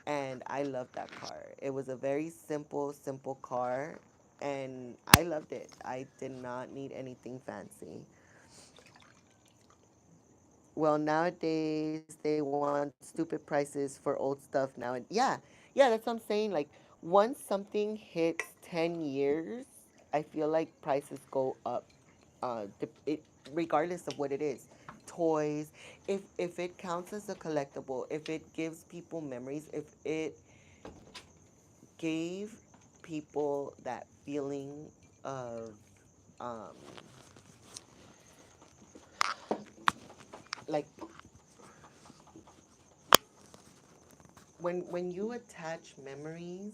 Speaker 1: And I loved that car. It was a very simple car, and I loved it. I did not need anything fancy. Well, nowadays they want stupid prices for old stuff now. And yeah, that's what I'm saying. Like once something hits 10 years, I feel like prices go up. Regardless of what it is, toys. If it counts as a collectible, if it gives people memories, if it gave people that feeling of um, like when you attach memories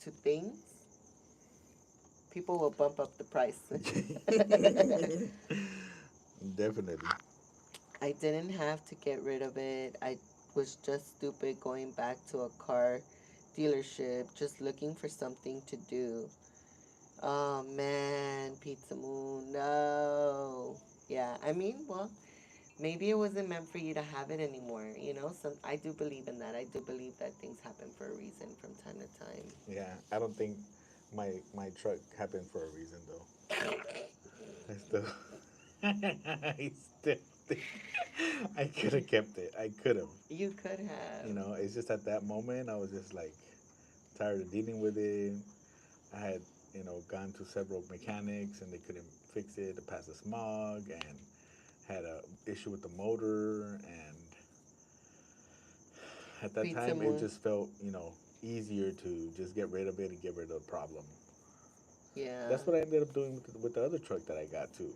Speaker 1: to things, people will bump up the price.
Speaker 2: Definitely.
Speaker 1: I didn't have to get rid of it. I was just stupid going back to a car dealership, just looking for something to do. Oh man, Pizza Moon, no. Yeah, I mean, well, maybe it wasn't meant for you to have it anymore. Some I do believe in that. I do believe that things happen for a reason from time to time.
Speaker 2: Yeah, I don't think my truck happened for a reason though. I still, I still think I could have kept it. I could have.
Speaker 1: You could have.
Speaker 2: It's just at that moment I was just like tired of dealing with it. I had, gone to several mechanics and they couldn't fix it to pass the smog, and had a issue with the motor, and at that
Speaker 1: Pizza
Speaker 2: time it
Speaker 1: Moon.
Speaker 2: just felt, easier to just get rid of it and get rid of the problem.
Speaker 1: Yeah.
Speaker 2: That's what I ended up doing with the other truck that I got too.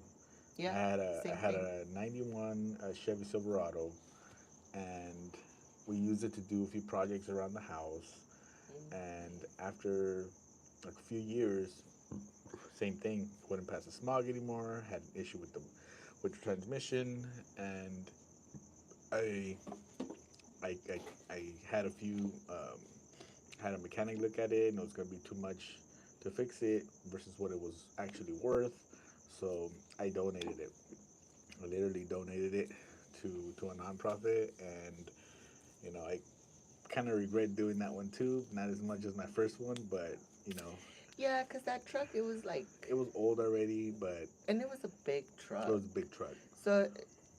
Speaker 2: I
Speaker 1: Yep.
Speaker 2: had a I
Speaker 1: Same
Speaker 2: had
Speaker 1: thing.
Speaker 2: a '91 Chevy Silverado, and we used it to do a few projects around the house.
Speaker 1: Mm.
Speaker 2: And after like a few years, same thing. Wouldn't pass the smog anymore. Had an issue with the transmission, and I I had a few had a mechanic look at it, and it was gonna be too much to fix it versus what it was actually worth. So I donated it. I literally donated it to a nonprofit, and I kind of regret doing that one too. Not as much as my first one, but you know,
Speaker 1: Yeah, cause that truck, it was like,
Speaker 2: it was old already, but
Speaker 1: and it was a big
Speaker 2: it
Speaker 1: truck.
Speaker 2: was a big truck.
Speaker 1: So,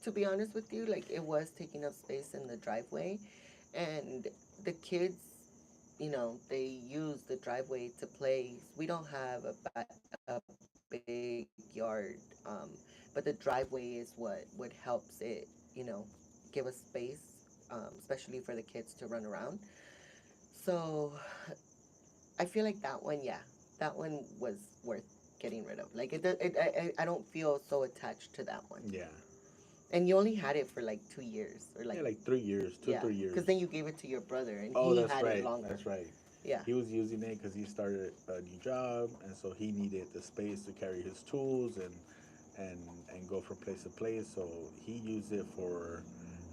Speaker 1: to be honest with you, like it was taking up space in the driveway, and the kids, they use the driveway to play. We don't have a big yard, but the driveway is what helps it, give us space, especially for the kids to run around. So I feel like that one, yeah, that one was worth getting rid of. Like I don't feel so attached to that one.
Speaker 2: Yeah,
Speaker 1: And you only had it for like 2 years or
Speaker 2: yeah,
Speaker 1: like,
Speaker 2: like 3 years, two or
Speaker 1: yeah,
Speaker 2: three
Speaker 1: because
Speaker 2: years.
Speaker 1: then you gave it to your brother and
Speaker 2: Oh,
Speaker 1: he
Speaker 2: that's
Speaker 1: had it
Speaker 2: right.
Speaker 1: longer.
Speaker 2: That's right.
Speaker 1: Yeah.
Speaker 2: He was using it because he started a new job, and so he needed the space to carry his tools and and go from place to place. So he used it for,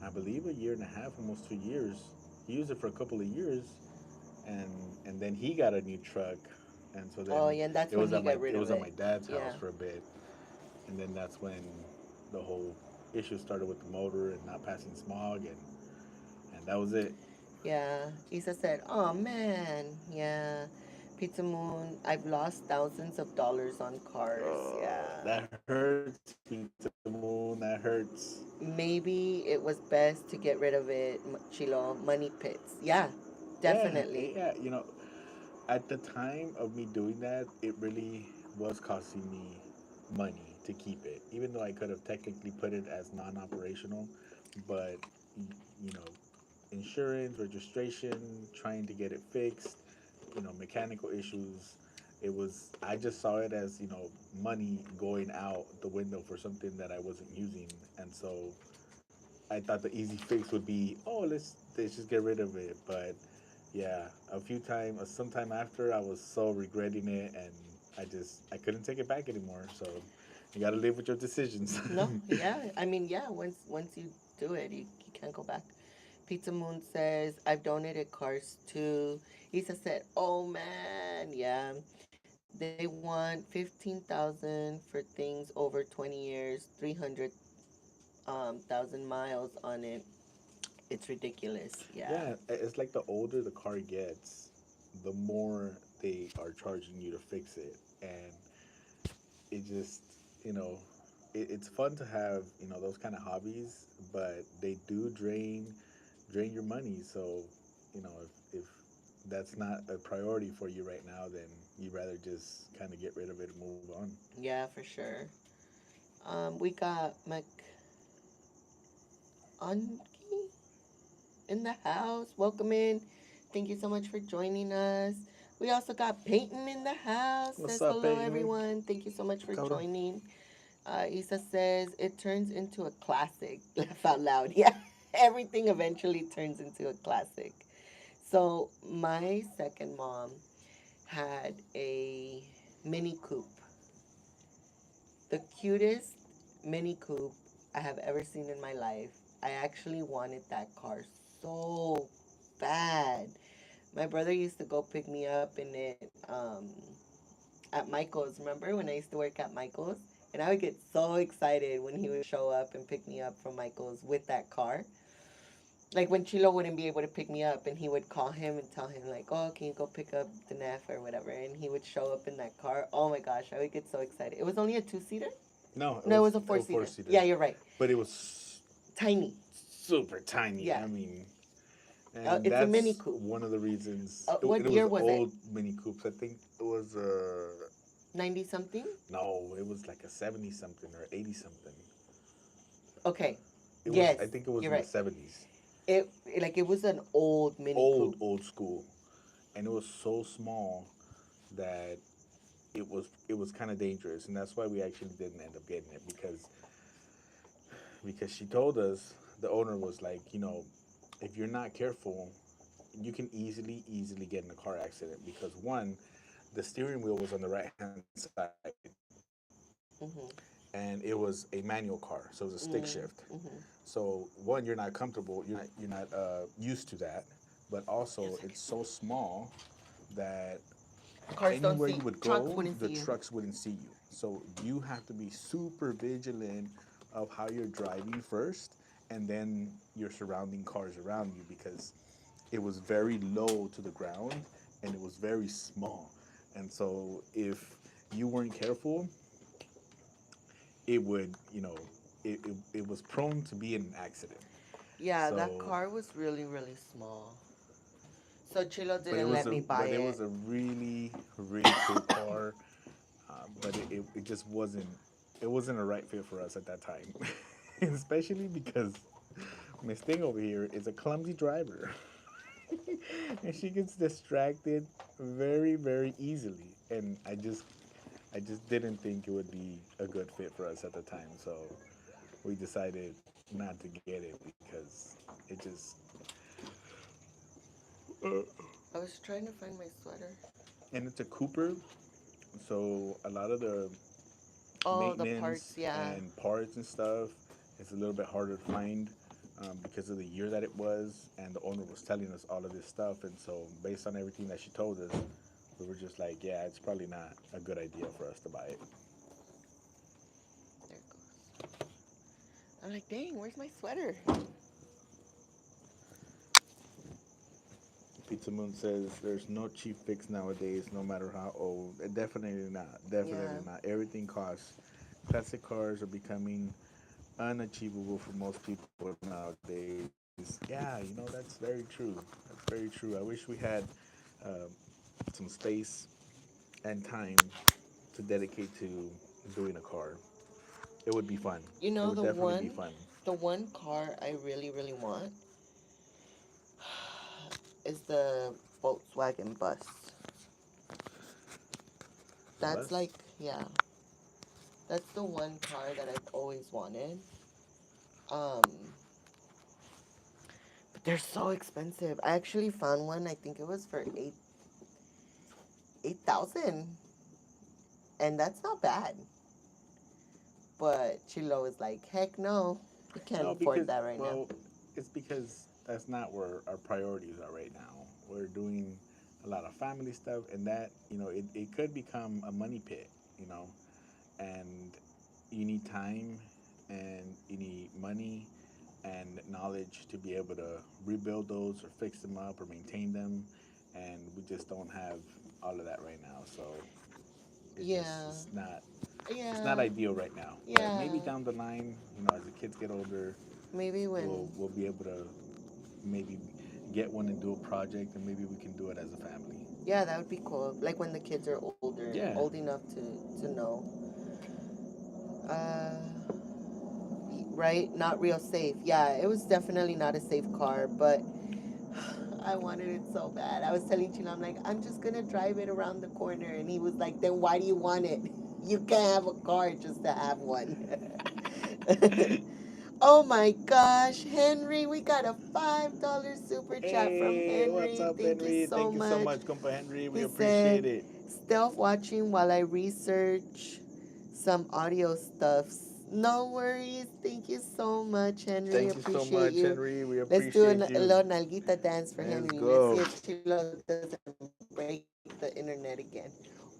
Speaker 2: I believe, a year and a half, almost 2 years. He used it for a couple of years, and and then he got a new truck, and so
Speaker 1: Oh,
Speaker 2: then
Speaker 1: yeah, and that's when he got
Speaker 2: it
Speaker 1: rid of
Speaker 2: was at
Speaker 1: it.
Speaker 2: my dad's house
Speaker 1: Yeah.
Speaker 2: for a bit, and then that's when the whole issue started with the motor and not passing smog, and that was it.
Speaker 1: Yeah. Isa said, "Oh man, yeah. Pizza Moon, I've lost thousands of dollars on cars." Yeah.
Speaker 2: That hurts, Pizza Moon. That hurts.
Speaker 1: Maybe it was best to get rid of it, Chilo. Money pits. Yeah,
Speaker 2: Yeah,
Speaker 1: definitely.
Speaker 2: at the time of me doing that, it really was costing me money to keep it, even though I could have technically put it as non-operational. But you know, insurance, registration, trying to get it fixed, mechanical issues. It was, I just saw it as, money going out the window for something that I wasn't using. And so I thought the easy fix would be, oh, let's just get rid of it. But Yeah, a few times, sometime after, I was so regretting it, and I couldn't take it back anymore. So you got to live with your decisions.
Speaker 1: No, yeah. I mean, yeah. Once you do it, you can't go back. Pizza Moon says, I've donated cars too. Isa said, oh man, yeah. They want 15,000 for things over 20 years, 300 thousand miles on it. It's ridiculous. Yeah.
Speaker 2: Yeah, it's like the older the car gets, the more they are charging you to fix it, and it just, you know, it's fun to have, those kind of hobbies, but they do drain your money. So, if that's not a priority for you right now, then you'd rather just kind of get rid of it and move on.
Speaker 1: Yeah, for sure. We got McAnki in the house. Welcome in. Thank you so much for joining us. We also got Peyton in the house.
Speaker 2: What's
Speaker 1: Says
Speaker 2: up,
Speaker 1: hello,
Speaker 2: Peyton?
Speaker 1: everyone. Thank you so much for
Speaker 2: Cabrón.
Speaker 1: joining. Isa says it turns into a classic. Laugh out loud. Yeah, everything eventually turns into a classic. So my second mom had a Mini Coupe, the cutest Mini Coupe I have ever seen in my life. I actually wanted that car so bad. My brother used to go pick me up in it at Michael's. Remember when I used to work at Michael's? And I would get so excited when he would show up and pick me up from Michael's with that car. Like when Chilo wouldn't be able to pick me up and he would call him and tell him like, oh, can you go pick up the Neff or whatever? And he would show up in that car. Oh my gosh, I would get so excited. It was only a two-seater?
Speaker 2: No,
Speaker 1: No, it was a
Speaker 2: it was four
Speaker 1: four-seater.
Speaker 2: seater,
Speaker 1: Yeah, you're right.
Speaker 2: but it was
Speaker 1: Tiny.
Speaker 2: super tiny.
Speaker 1: Yeah.
Speaker 2: I mean, and
Speaker 1: It's a Mini
Speaker 2: that's
Speaker 1: Coupe.
Speaker 2: one of the reasons.
Speaker 1: What
Speaker 2: It
Speaker 1: year
Speaker 2: was
Speaker 1: was it?
Speaker 2: old Mini Coopes. I think it was
Speaker 1: 90 something?
Speaker 2: no, it was like a 70 something or 80 something.
Speaker 1: Okay.
Speaker 2: It was,
Speaker 1: Yes,
Speaker 2: I think it was
Speaker 1: you're
Speaker 2: in the
Speaker 1: right.
Speaker 2: 70s.
Speaker 1: It was an old Mini Coupe.
Speaker 2: Old school, and it was so small that it was kind of dangerous, and that's why we actually didn't end up getting it, because she told us, the owner was like, if you're not careful, you can easily get in a car accident, because one, the steering wheel was on the right hand side,
Speaker 1: Mm-hmm.
Speaker 2: and it was a manual car, so it was a stick shift.
Speaker 1: Mm-hmm.
Speaker 2: So one, you're not comfortable, you're not used to that, but also it's so small that
Speaker 1: Cars don't
Speaker 2: anywhere you
Speaker 1: see.
Speaker 2: would
Speaker 1: Trucks
Speaker 2: go,
Speaker 1: wouldn't
Speaker 2: the
Speaker 1: see you.
Speaker 2: trucks wouldn't see you. So you have to be super vigilant of how you're driving first, and then your surrounding cars around you, because it was very low to the ground and it was very small. And so if you weren't careful, it would, it was prone to be an accident.
Speaker 1: Yeah, that
Speaker 2: So,
Speaker 1: car was really, really small. So Chilo
Speaker 2: but
Speaker 1: didn't let me buy
Speaker 2: it
Speaker 1: it.
Speaker 2: was a really cool car, but it just wasn't a right fit for us at that time, especially because Miss Thing over here is a clumsy driver, and she gets distracted very easily, and I just didn't think it would be a good fit for us at the time, so we decided not to get it because it just
Speaker 1: I was trying to find my sweater.
Speaker 2: and it's a Cooper, so a lot of the
Speaker 1: Oh, the parts,
Speaker 2: maintenance
Speaker 1: yeah.
Speaker 2: and parts and stuff is a little bit harder to find, because of the year that it was, and the owner was telling us all of this stuff, and so based on everything that she told us, we were just like, yeah, it's probably not a good idea for us to buy it.
Speaker 1: There it goes. I'm like, dang, where's my sweater?
Speaker 2: Pizza Moon says there's no cheap fix nowadays, no matter how old. Definitely not.
Speaker 1: Yeah.
Speaker 2: Definitely not. Everything costs. Classic cars are becoming unachievable for most people nowadays. Yeah, that's very true. That's very true. I wish we had um, some space and time to dedicate to doing a car. It would be fun.
Speaker 1: You
Speaker 2: It
Speaker 1: know
Speaker 2: would definitely be fun.
Speaker 1: the one car I really, really want is the Volkswagen bus.
Speaker 2: The
Speaker 1: That's
Speaker 2: bus?
Speaker 1: like, yeah, that's the one car that I've always wanted. Um, They're so expensive. I actually found one. I think it was for 8,000, and that's not bad. But Chilo is like, heck no, you can't
Speaker 2: No,
Speaker 1: afford
Speaker 2: because
Speaker 1: that right now.
Speaker 2: well, it's because that's not where our priorities are right now. We're doing a lot of family stuff, and that it could become a money pit, you know, and you need time and you need money and knowledge to be able to rebuild those or fix them up or maintain them, and we just don't have all of that right now. So it just
Speaker 1: Yeah,
Speaker 2: it's not
Speaker 1: yeah,
Speaker 2: ideal right now. But
Speaker 1: yeah.
Speaker 2: maybe down the line, as the kids get older,
Speaker 1: Maybe when,
Speaker 2: we'll be able to maybe get one and do a project, and maybe we can do it as a family.
Speaker 1: yeah, that would be cool. Like when the kids are older,
Speaker 2: Yeah.
Speaker 1: old enough to know. Uh, right? Not real safe. Yeah, it was definitely not a safe car, but I wanted it so bad. I was telling Chino, I'm like, I'm just gonna drive it around the corner, and he was like, then why do you want it? You can't have a car just to have one. Oh my gosh, Henry, we got a $5 super chat from
Speaker 2: Hey, what's
Speaker 1: Henry.
Speaker 2: up,
Speaker 1: Thank you
Speaker 2: Henry?
Speaker 1: so
Speaker 2: Thank you so
Speaker 1: much.
Speaker 2: much, compa Henry. We
Speaker 1: He
Speaker 2: appreciate
Speaker 1: said,
Speaker 2: it.
Speaker 1: stealth watching while I research some audio stuffs. No worries. Thank you so much, Henry.
Speaker 2: Thank you so
Speaker 1: Appreciate
Speaker 2: much,
Speaker 1: you.
Speaker 2: Henry. We
Speaker 1: Let's do
Speaker 2: appreciate
Speaker 1: a
Speaker 2: you.
Speaker 1: little nalguita dance for
Speaker 2: Let's
Speaker 1: Henry. Let's see
Speaker 2: go.
Speaker 1: if Chilo doesn't break the internet again.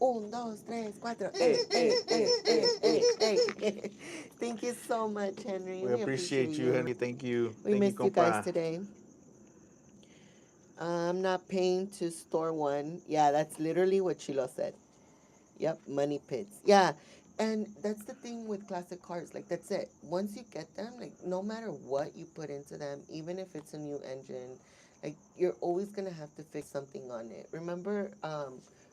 Speaker 1: Un, dos, tres, cuatro.
Speaker 2: Hey, hey, hey, hey, hey.
Speaker 1: Thank you so much, Henry. We
Speaker 2: We
Speaker 1: appreciate
Speaker 2: appreciate you,
Speaker 1: you.
Speaker 2: Henry. Thank you.
Speaker 1: We
Speaker 2: Thank you,
Speaker 1: missed you guys
Speaker 2: compa.
Speaker 1: today. I'm not paying to store one. Yeah, that's literally what Chilo said. Yep, money pits. Yeah, and that's the thing with classic cars. Like, that's it. Once you get them, like, no matter what you put into them, even if it's a new engine, like, you're always gonna have to fix something on it. Remember,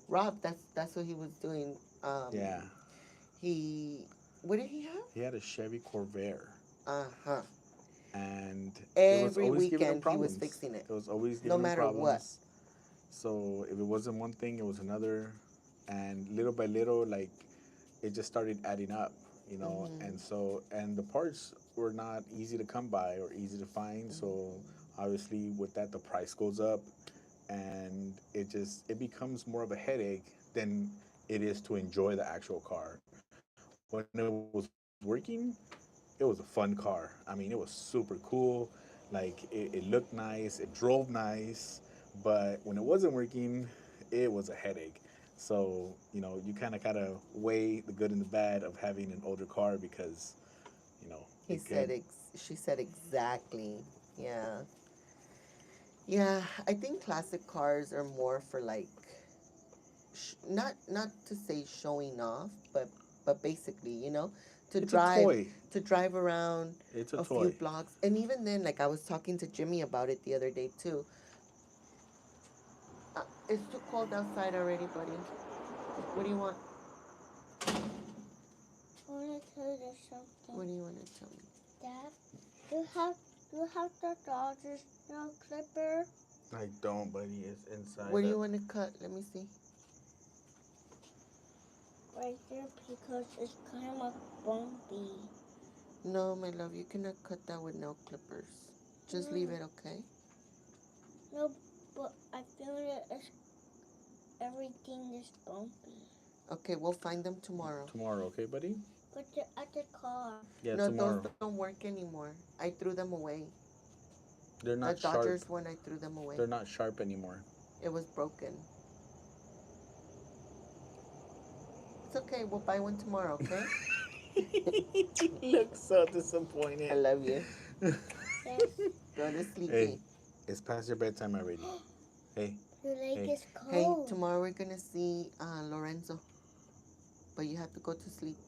Speaker 1: Rob? That's what he was doing.
Speaker 2: Yeah.
Speaker 1: He, what did he have?
Speaker 2: He had a Chevy Corvair,
Speaker 1: Uh-huh.
Speaker 2: and it was
Speaker 1: Every
Speaker 2: always giving him
Speaker 1: weekend he was
Speaker 2: problems.
Speaker 1: fixing it,
Speaker 2: It was always
Speaker 1: no
Speaker 2: giving him
Speaker 1: matter what.
Speaker 2: problems. So if it wasn't one thing, it was another, and little by little, like it just started adding up,
Speaker 1: Mm-hmm.
Speaker 2: and the parts were not easy to come by or easy to find. So obviously, with that, the price goes up, and it becomes more of a headache than it is to enjoy the actual car. When it was working, it was a fun car. I mean, it was super cool. Like it looked nice, it drove nice, but when it wasn't working, it was a headache. So, you kind of gotta weigh the good and the bad of having an older car because,
Speaker 1: He
Speaker 2: it could.
Speaker 1: said, she said exactly. Yeah. Yeah, I think classic cars are more for like, not to say showing off, but basically, to
Speaker 2: It's a
Speaker 1: drive
Speaker 2: toy.
Speaker 1: to drive around
Speaker 2: It's a
Speaker 1: a few
Speaker 2: toy.
Speaker 1: blocks, and even then, like I was talking to Jimmy about it the other day too. It's too cold outside already, buddy. What do you want?
Speaker 3: I want to tell you something.
Speaker 1: What do you want to tell me?
Speaker 3: Dad, you have you have the Dodgers nail clipper
Speaker 2: I don't, buddy. It's inside
Speaker 1: What do
Speaker 2: of.
Speaker 1: you want to cut? Let me see.
Speaker 3: right there because it's kind of bumpy.
Speaker 1: No, my love, you cannot cut that with nail clippers. Just leave
Speaker 3: No,
Speaker 1: it, okay?
Speaker 3: no, but I feel that everything is bumpy.
Speaker 1: Okay, we'll find them tomorrow.
Speaker 2: Tomorrow, okay, buddy?
Speaker 3: But they're at the car.
Speaker 2: Yeah,
Speaker 1: No, those
Speaker 2: tomorrow.
Speaker 1: don't work anymore. I threw them away.
Speaker 2: They're
Speaker 1: The
Speaker 2: not
Speaker 1: Dodgers
Speaker 2: sharp.
Speaker 1: one, I threw them away.
Speaker 2: They're not sharp anymore.
Speaker 1: It was broken. It's okay. We'll buy one tomorrow, okay?
Speaker 2: You look so
Speaker 1: I
Speaker 2: disappointed.
Speaker 1: love you.
Speaker 3: Yes.
Speaker 1: Go to
Speaker 2: Hey,
Speaker 1: sleepy.
Speaker 2: it's past your bedtime already. Hey,
Speaker 3: The lake
Speaker 2: hey.
Speaker 3: is
Speaker 1: Hey,
Speaker 3: cold.
Speaker 1: tomorrow we're gonna see Lorenzo, but you have to go to sleep.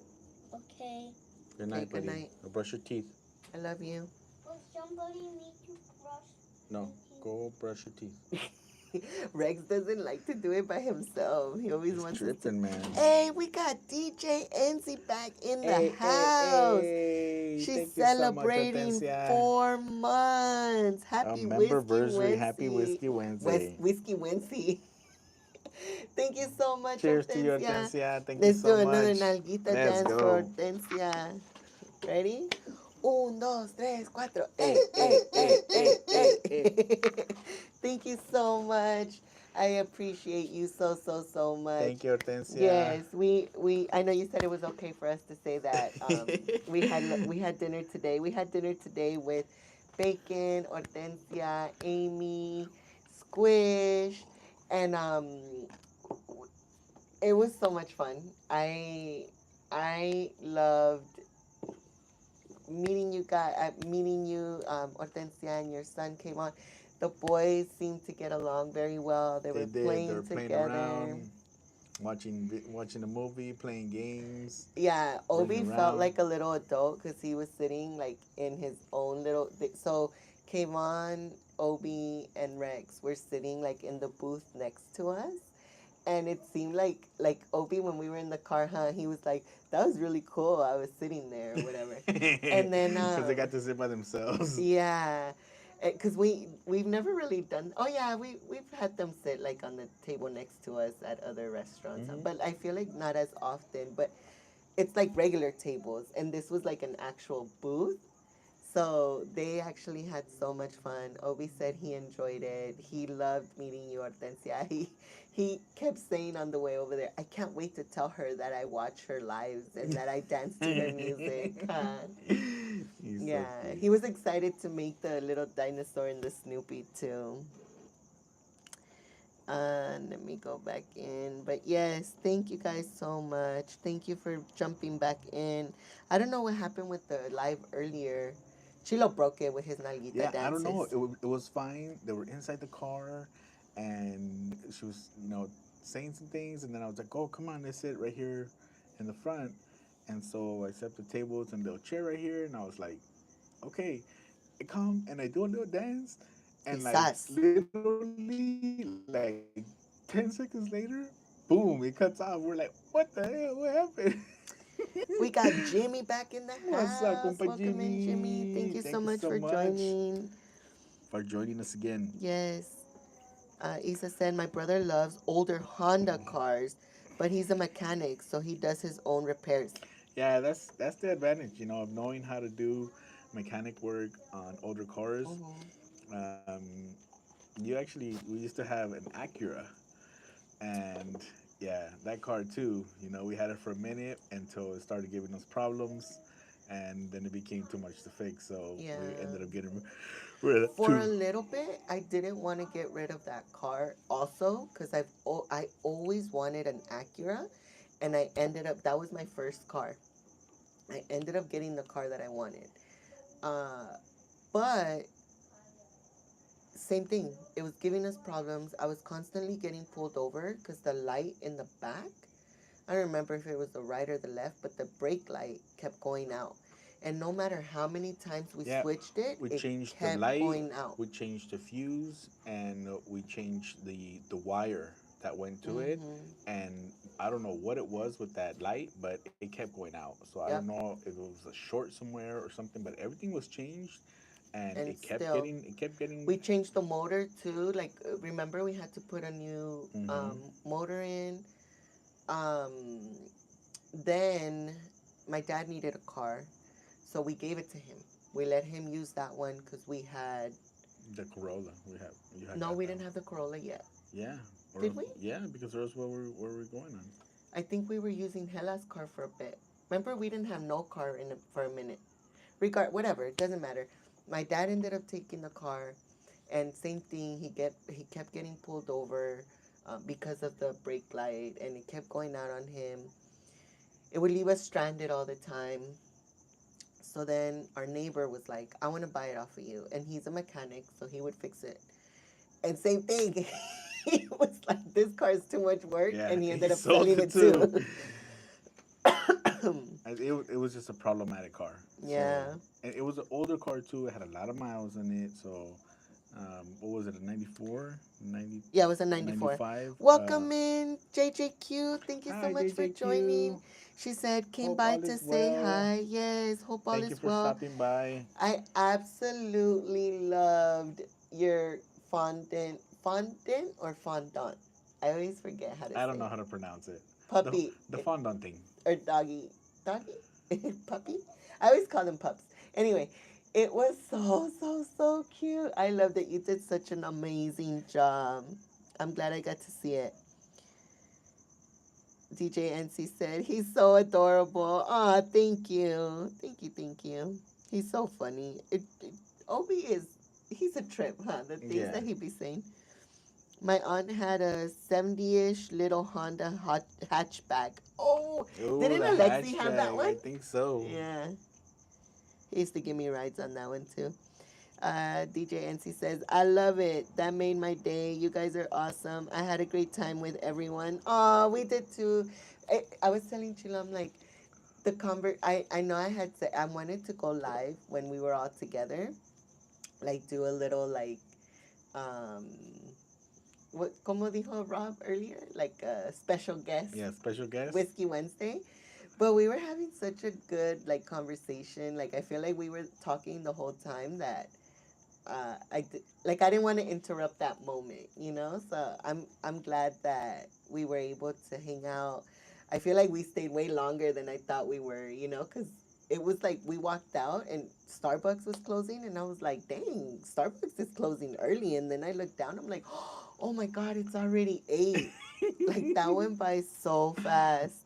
Speaker 3: Okay.
Speaker 2: Good
Speaker 1: Okay,
Speaker 2: night,
Speaker 1: good
Speaker 2: buddy.
Speaker 1: night.
Speaker 2: Go brush your teeth.
Speaker 1: I love you.
Speaker 3: Will somebody need to brush
Speaker 2: No,
Speaker 3: their teeth?
Speaker 2: go brush your teeth.
Speaker 1: Rex doesn't like to do it by himself. He always
Speaker 2: He's
Speaker 1: wants us to.
Speaker 2: tripping, man.
Speaker 1: Hey, we got DJ Enzy back in the
Speaker 2: Hey, hey,
Speaker 1: house.
Speaker 2: hey.
Speaker 1: She's
Speaker 2: Thank you so much,
Speaker 1: celebrating
Speaker 2: Hortensia.
Speaker 1: 4 months.
Speaker 2: A
Speaker 1: Happy
Speaker 2: member
Speaker 1: Whiskey
Speaker 2: versary. Happy
Speaker 1: Wednesday.
Speaker 2: Whiskey Wednesday.
Speaker 1: Whiskey Wednesday. Thank you so much,
Speaker 2: Cheers to you,
Speaker 1: Hortensia.
Speaker 2: Hortensia. Thank you
Speaker 1: Let's do
Speaker 2: so
Speaker 1: another
Speaker 2: much.
Speaker 1: nalguita
Speaker 2: Let's
Speaker 1: dance for
Speaker 2: go.
Speaker 1: Hortensia. Ready? Un, dos, tres, cuatro. Hey,
Speaker 2: Hey,
Speaker 1: hey,
Speaker 2: hey,
Speaker 1: hey,
Speaker 2: hey,
Speaker 1: hey,
Speaker 2: hey, hey, hey.
Speaker 1: hey. Thank you so much. I appreciate you so, so, so much.
Speaker 2: Thank you, Hortensia.
Speaker 1: Yes, I know you said it was okay for us to say that. We had dinner today. We had dinner today with Bacon, Hortensia, Amy, Squish, and it was so much fun. I loved meeting you, Hortensia, and your son came on. The boys seemed to get along very well. They
Speaker 2: They
Speaker 1: were
Speaker 2: did. They
Speaker 1: playing
Speaker 2: were playing
Speaker 1: together.
Speaker 2: around, watching a movie, playing games,
Speaker 1: Yeah,
Speaker 2: running
Speaker 1: Obi felt
Speaker 2: around.
Speaker 1: like a little adult because he was sitting like in his own little. So Kayvon, Obi, and Rex were sitting like in the booth next to us, and it seemed like Obi, when we were in the car, huh? He was like, "That was really cool. I was sitting there or whatever," and then
Speaker 2: Because they got to sit by themselves.
Speaker 1: yeah, because we've never really done. Oh yeah, we've had them sit like on the table next to us at other restaurants,
Speaker 2: Hmm.
Speaker 1: but I feel like not as often. But it's like regular tables, and this was like an actual booth. So they actually had so much fun. Obi said he enjoyed it. He loved meeting you, Hortensia. He kept saying on the way over there, "I can't wait to tell her that I watch her lives and that I dance to her music." Huh?
Speaker 2: He's so
Speaker 1: Yeah,
Speaker 2: cute.
Speaker 1: he was excited to make the little dinosaur and the Snoopy too. Let me go back in. But yes, thank you guys so much. Thank you for jumping back in. I don't know what happened with the live earlier. Chilo broke it with his nalguita
Speaker 2: Yeah, I don't know.
Speaker 1: dances.
Speaker 2: It was fine. They were inside the car, and she was, saying some things, and then I was like, "Oh, come on, let's sit right here in the front." And so I set up the tables and the chair right here, and I was like, "Okay." I come and I do a little dance, and like
Speaker 1: Quizás.
Speaker 2: literally like 10 seconds later, boom, it cuts off. We're like, "What the hell? What happened?"
Speaker 1: We got Jimmy back in the
Speaker 2: What's up,
Speaker 1: house.
Speaker 2: compa
Speaker 1: Welcome in, Jimmy. Thank
Speaker 2: Jimmy?
Speaker 1: you so
Speaker 2: Thank you
Speaker 1: much
Speaker 2: so
Speaker 1: for
Speaker 2: much
Speaker 1: joining.
Speaker 2: for joining us again.
Speaker 1: Yes. Isa said, my brother loves older Honda cars, but he's a mechanic, so he does his own repairs.
Speaker 2: Yeah, that's the advantage, of knowing how to do mechanic work on older cars.
Speaker 1: Mm-hmm.
Speaker 2: Um, we used to have an Acura, and yeah, that car too. We had it for a minute until it started giving us problems, and then it became too much to fix. So we
Speaker 1: Yeah.
Speaker 2: ended up getting rid of
Speaker 1: For a
Speaker 2: two.
Speaker 1: little bit, I didn't want to get rid of that car also because I always wanted an Acura, and I ended up that was my first car. I ended up getting the car that I wanted. Uh, but same thing. It was giving us problems. I was constantly getting pulled over because the light in the back, I don't remember if it was the right or the left, but the brake light kept going out. And no matter how many times we
Speaker 2: Yeah,
Speaker 1: switched it,
Speaker 2: we
Speaker 1: it
Speaker 2: changed the
Speaker 1: kept
Speaker 2: light,
Speaker 1: going out.
Speaker 2: we changed the fuse, and we changed the wire that went to it.
Speaker 1: Mm-hmm.
Speaker 2: And I don't know what it was with that light, but it kept going out. So I don't
Speaker 1: Yep.
Speaker 2: know if it was a short somewhere or something, but everything was changed, and
Speaker 1: And still,
Speaker 2: it kept getting.
Speaker 1: we changed the motor too. Like, remember we had to put a new
Speaker 2: Mm-hmm.
Speaker 1: motor in. Um, then my dad needed a car, so we gave it to him. We let him use that one because we had.
Speaker 2: The Corolla, you had
Speaker 1: No,
Speaker 2: got
Speaker 1: we
Speaker 2: that
Speaker 1: didn't
Speaker 2: one.
Speaker 1: have the Corolla yet.
Speaker 2: Yeah, or
Speaker 1: Did we?
Speaker 2: yeah, because that's where we're going on.
Speaker 1: I think we were using Hella's car for a bit. Remember, we didn't have no car for a minute. Whatever, it doesn't matter. My dad ended up taking the car, and same thing. He kept getting pulled over because of the brake light, and it kept going out on him. It would leave us stranded all the time. So then our neighbor was like, "I want to buy it off of you," and he's a mechanic, so he would fix it. And same thing. He was like, "This car is too much work,"
Speaker 2: Yeah,
Speaker 1: and he
Speaker 2: he
Speaker 1: ended up
Speaker 2: sold
Speaker 1: selling
Speaker 2: it
Speaker 1: it
Speaker 2: too.
Speaker 1: too.
Speaker 2: It was just a problematic car. So,
Speaker 1: Yeah.
Speaker 2: and it was an older car too. It had a lot of miles in it. So, what was it? A 94,
Speaker 1: Yeah, it was a
Speaker 2: ninety
Speaker 1: 94.
Speaker 2: five.
Speaker 1: Welcome in, JJQ. Thank you so
Speaker 2: Hi,
Speaker 1: much for joining.
Speaker 2: JJQ.
Speaker 1: She said, came
Speaker 2: Hope
Speaker 1: by
Speaker 2: all
Speaker 1: to
Speaker 2: is
Speaker 1: say
Speaker 2: well.
Speaker 1: hi. Yes, hope all
Speaker 2: Thank you
Speaker 1: is
Speaker 2: for
Speaker 1: well.
Speaker 2: stopping by.
Speaker 1: I absolutely loved your fondant or fondant. I always forget how to
Speaker 2: I don't
Speaker 1: say
Speaker 2: know
Speaker 1: it.
Speaker 2: how to pronounce it. The
Speaker 1: Puppy
Speaker 2: the fondant thing.
Speaker 1: or doggy. Doggy? Puppy? I always call them pups. Anyway, it was so cute. I love that you did such an amazing job. I'm glad I got to see it. DJ NC said, he's so adorable. Aw, thank you. Thank you, thank you. He's so funny. Obi is, he's a trip, huh? The things
Speaker 2: Yeah.
Speaker 1: that he be saying. My aunt had a 70-ish little Honda hatchback. Oh,
Speaker 2: Oh,
Speaker 1: didn't
Speaker 2: the
Speaker 1: Alexi have that
Speaker 2: hashtag.
Speaker 1: one?
Speaker 2: I think so.
Speaker 1: Yeah. He used to give me rides on that one too. DJ NC says, I love it. That made my day. You guys are awesome. I had a great time with everyone. Oh, we did too. I was telling Chila, I'm like, I know I had said I wanted to go live when we were all together, like do a little like, um, what, como dijo Rob earlier? Like a special guest
Speaker 2: Yeah, special guest.
Speaker 1: Whiskey Wednesday. But we were having such a good like conversation. Like I feel like we were talking the whole time that like I didn't want to interrupt that moment, you know. So I'm glad that we were able to hang out. I feel like we stayed way longer than I thought we were, you know, because it was like we walked out and Starbucks was closing, and I was like, dang, Starbucks is closing early. And then I looked down, I'm like, oh my God, it's already 8. Like that went by so fast.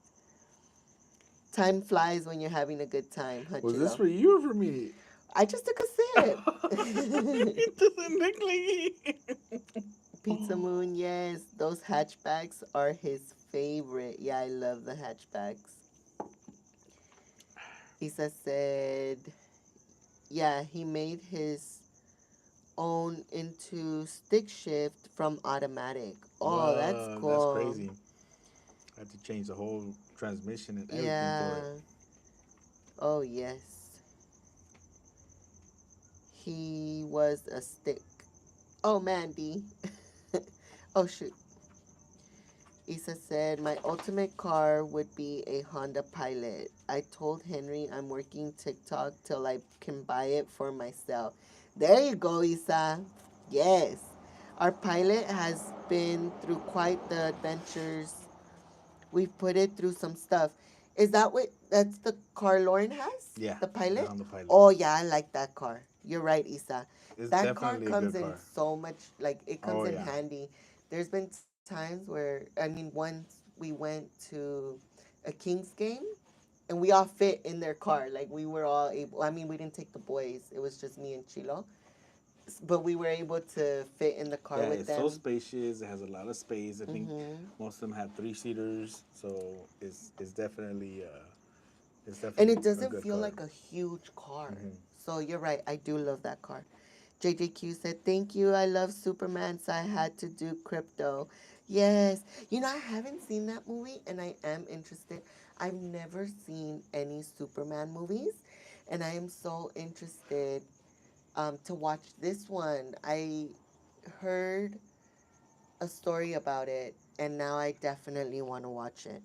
Speaker 1: Time flies when you're having a good time, huh,
Speaker 2: Was this
Speaker 1: Chilo?
Speaker 2: for you or for me?
Speaker 1: I just took a sip.
Speaker 2: It doesn't look like it.
Speaker 1: Pizza Moon, yes, those hatchbacks are his favorite. Yeah, I love the hatchbacks. Isa said, yeah, he made his own into stick shift from automatic. Oh, that's
Speaker 2: Wow, that's
Speaker 1: cool.
Speaker 2: crazy. I had to change the whole transmission and everything to it.
Speaker 1: Yeah. Oh, yes. He was a stick. Oh, Mandy. Oh, shoot. Isa said, my ultimate car would be a Honda Pilot. I told Henry I'm working TikTok till I can buy it for myself. There you go, Isa. Yes. Our pilot has been through quite the adventures. We've put it through some stuff. Is that what, that's the car Lauren has?
Speaker 2: Yeah,
Speaker 1: The
Speaker 2: the
Speaker 1: Pilot?
Speaker 2: Honda Pilot.
Speaker 1: Oh, yeah, I like that car. You're right, Isa.
Speaker 2: It's
Speaker 1: That car
Speaker 2: definitely a
Speaker 1: comes
Speaker 2: good
Speaker 1: in
Speaker 2: car.
Speaker 1: so much, like, it comes
Speaker 2: Oh
Speaker 1: in
Speaker 2: yeah.
Speaker 1: handy. There's been times where, I mean, once we went to a Kings game and we all fit in their car. Like, we were all able, I mean, we didn't take the boys, it was just me and Chilo. But we were able to fit in the car
Speaker 2: Yeah,
Speaker 1: with
Speaker 2: it's so
Speaker 1: them.
Speaker 2: spacious. It has a lot of space. I think
Speaker 1: Hmm.
Speaker 2: most of them have three seaters, so it's
Speaker 1: And
Speaker 2: definitely
Speaker 1: it
Speaker 2: a
Speaker 1: doesn't
Speaker 2: good
Speaker 1: feel
Speaker 2: car.
Speaker 1: like a huge car.
Speaker 2: Hmm.
Speaker 1: So you're right. I do love that car. JJQ said, thank you. I love Superman, so I had to do crypto. Yes. You know, I haven't seen that movie and I am interested. I've never seen any Superman movies and I am so interested to watch this one. I heard a story about it and now I definitely want to watch it.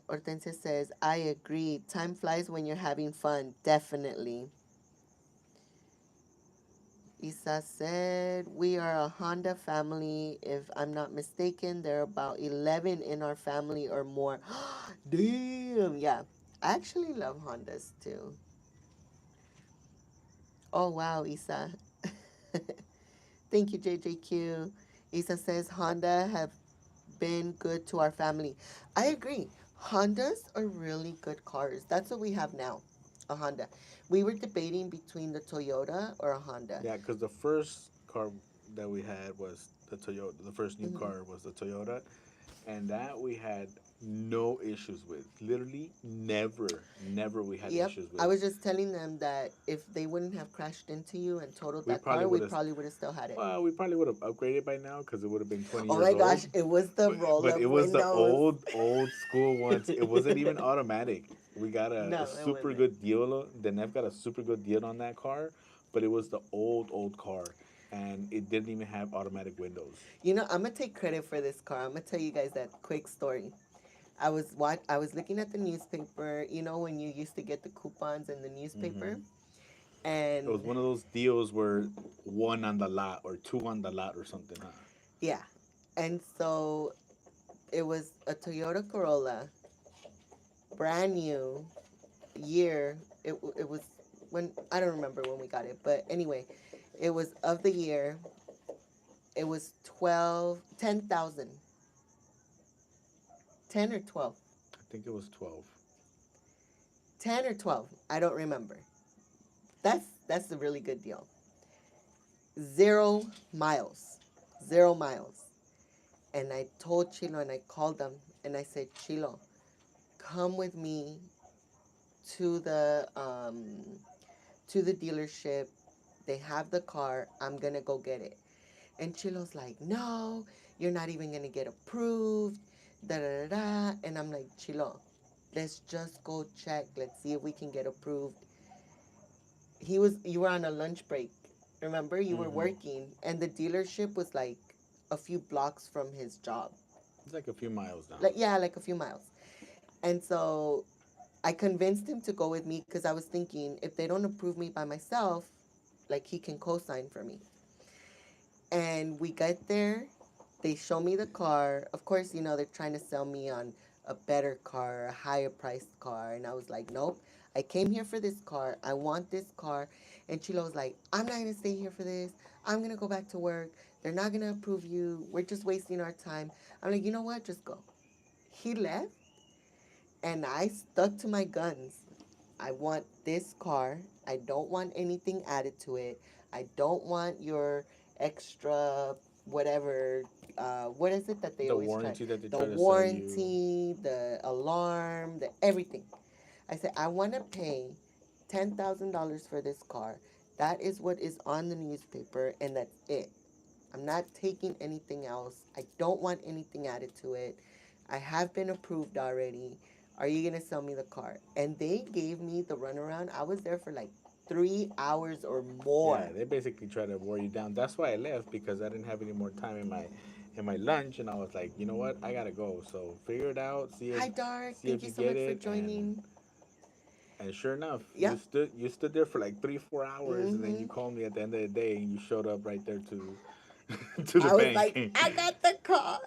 Speaker 1: Hortensia says, I agree. Time flies when you're having fun. Definitely. Isa said, we are a Honda family. If I'm not mistaken, there are about 11 in our family or more. Damn. Yeah. I actually love Hondas too. Oh, wow, Isa. Thank you, JJQ. Isa says, Honda have been good to our family. I agree. Hondas are really good cars. That's what we have now, a Honda. We were debating between the Toyota or a Honda.
Speaker 2: Yeah, because the first car that we had was the Toyota. The first new
Speaker 1: Hmm.
Speaker 2: car was the Toyota, and that we had no issues with. Literally, never we had
Speaker 1: Yep.
Speaker 2: issues
Speaker 1: I
Speaker 2: with.
Speaker 1: was just telling them that if they wouldn't have crashed into you and totaled
Speaker 2: We
Speaker 1: that
Speaker 2: probably
Speaker 1: car, we
Speaker 2: would have.
Speaker 1: probably would have still had it.
Speaker 2: Well, we probably would have upgraded by now because it would have been 20
Speaker 1: Oh
Speaker 2: years
Speaker 1: my
Speaker 2: old.
Speaker 1: gosh, it was the roll
Speaker 2: But
Speaker 1: up
Speaker 2: it was the
Speaker 1: windows.
Speaker 2: old school ones. It wasn't even automatic. We got a
Speaker 1: No, it
Speaker 2: super
Speaker 1: wasn't.
Speaker 2: good deal. The Nev got a super good deal on that car, but it was the old car, and it didn't even have automatic windows.
Speaker 1: You know, I'm gonna take credit for this car. I'm gonna tell you guys that quick story. I was looking at the newspaper, you know, when you used to get the coupons in the
Speaker 2: Hmm.
Speaker 1: newspaper,
Speaker 2: It was
Speaker 1: and
Speaker 2: one of those deals where one on the lot or two on the lot or something, huh?
Speaker 1: yeah, and so it was a Toyota Corolla, brand new year. It was when I don't remember when we got it, but anyway, it was of the year. It was 10,000, 10 or 12,
Speaker 2: I think it was 12.
Speaker 1: 10 or 12. I don't remember. That's a really good deal. 0 miles, 0 miles. And I told Chilo and I called them and I said, Chilo, come with me to the um to the dealership. They have the car. I'm gonna go get it. And Chilo's like, no, you're not even gonna get approved. Da da da da. And I'm like, Chilo, let's just go check. Let's see if we can get approved. You were on a lunch break. Remember, you were
Speaker 2: Mm-hmm.
Speaker 1: working, and the dealership was like a few blocks from his job.
Speaker 2: It's like a few miles down.
Speaker 1: Like yeah, like a few miles. And so I convinced him to go with me because I was thinking if they don't approve me by myself, like he can co-sign for me. And we get there, they show me the car. Of course, they're trying to sell me on a better car, a higher priced car. And I was like, nope, I came here for this car. I want this car. And Chilo was like, I'm not going to stay here for this. I'm going to go back to work. They're not going to approve you. We're just wasting our time. I'm like, you know what? Just go. He left, and I stuck to my guns. I want this car. I don't want anything added to it. I don't want your extra whatever. What is it that they
Speaker 2: The
Speaker 1: always try?
Speaker 2: warranty that they
Speaker 1: The
Speaker 2: try to sell you.
Speaker 1: warranty, the alarm, the everything. I said I want to pay $10,000 for this car. That is what is on the newspaper, and that's it. I'm not taking anything else. I don't want anything added to it. I have been approved already. Are you going to sell me the car? And they gave me the runaround. I was there for like 3 hours or
Speaker 2: Yeah,
Speaker 1: more.
Speaker 2: they basically try to wear you down. That's why I left because I didn't have any more time in my lunch, and I was like, you know what, I gotta go. So figure it out,
Speaker 1: Hi, Dark.
Speaker 2: see
Speaker 1: Thank
Speaker 2: if
Speaker 1: you
Speaker 2: you
Speaker 1: so
Speaker 2: get
Speaker 1: much for
Speaker 2: it,
Speaker 1: joining.
Speaker 2: and sure enough,
Speaker 1: Yeah.
Speaker 2: you stood there for like 3 4 hours, and then
Speaker 1: Mm-hmm.
Speaker 2: you called me at the end of the day, and you showed up right there to to the
Speaker 1: I was
Speaker 2: bank.
Speaker 1: like, I got the car.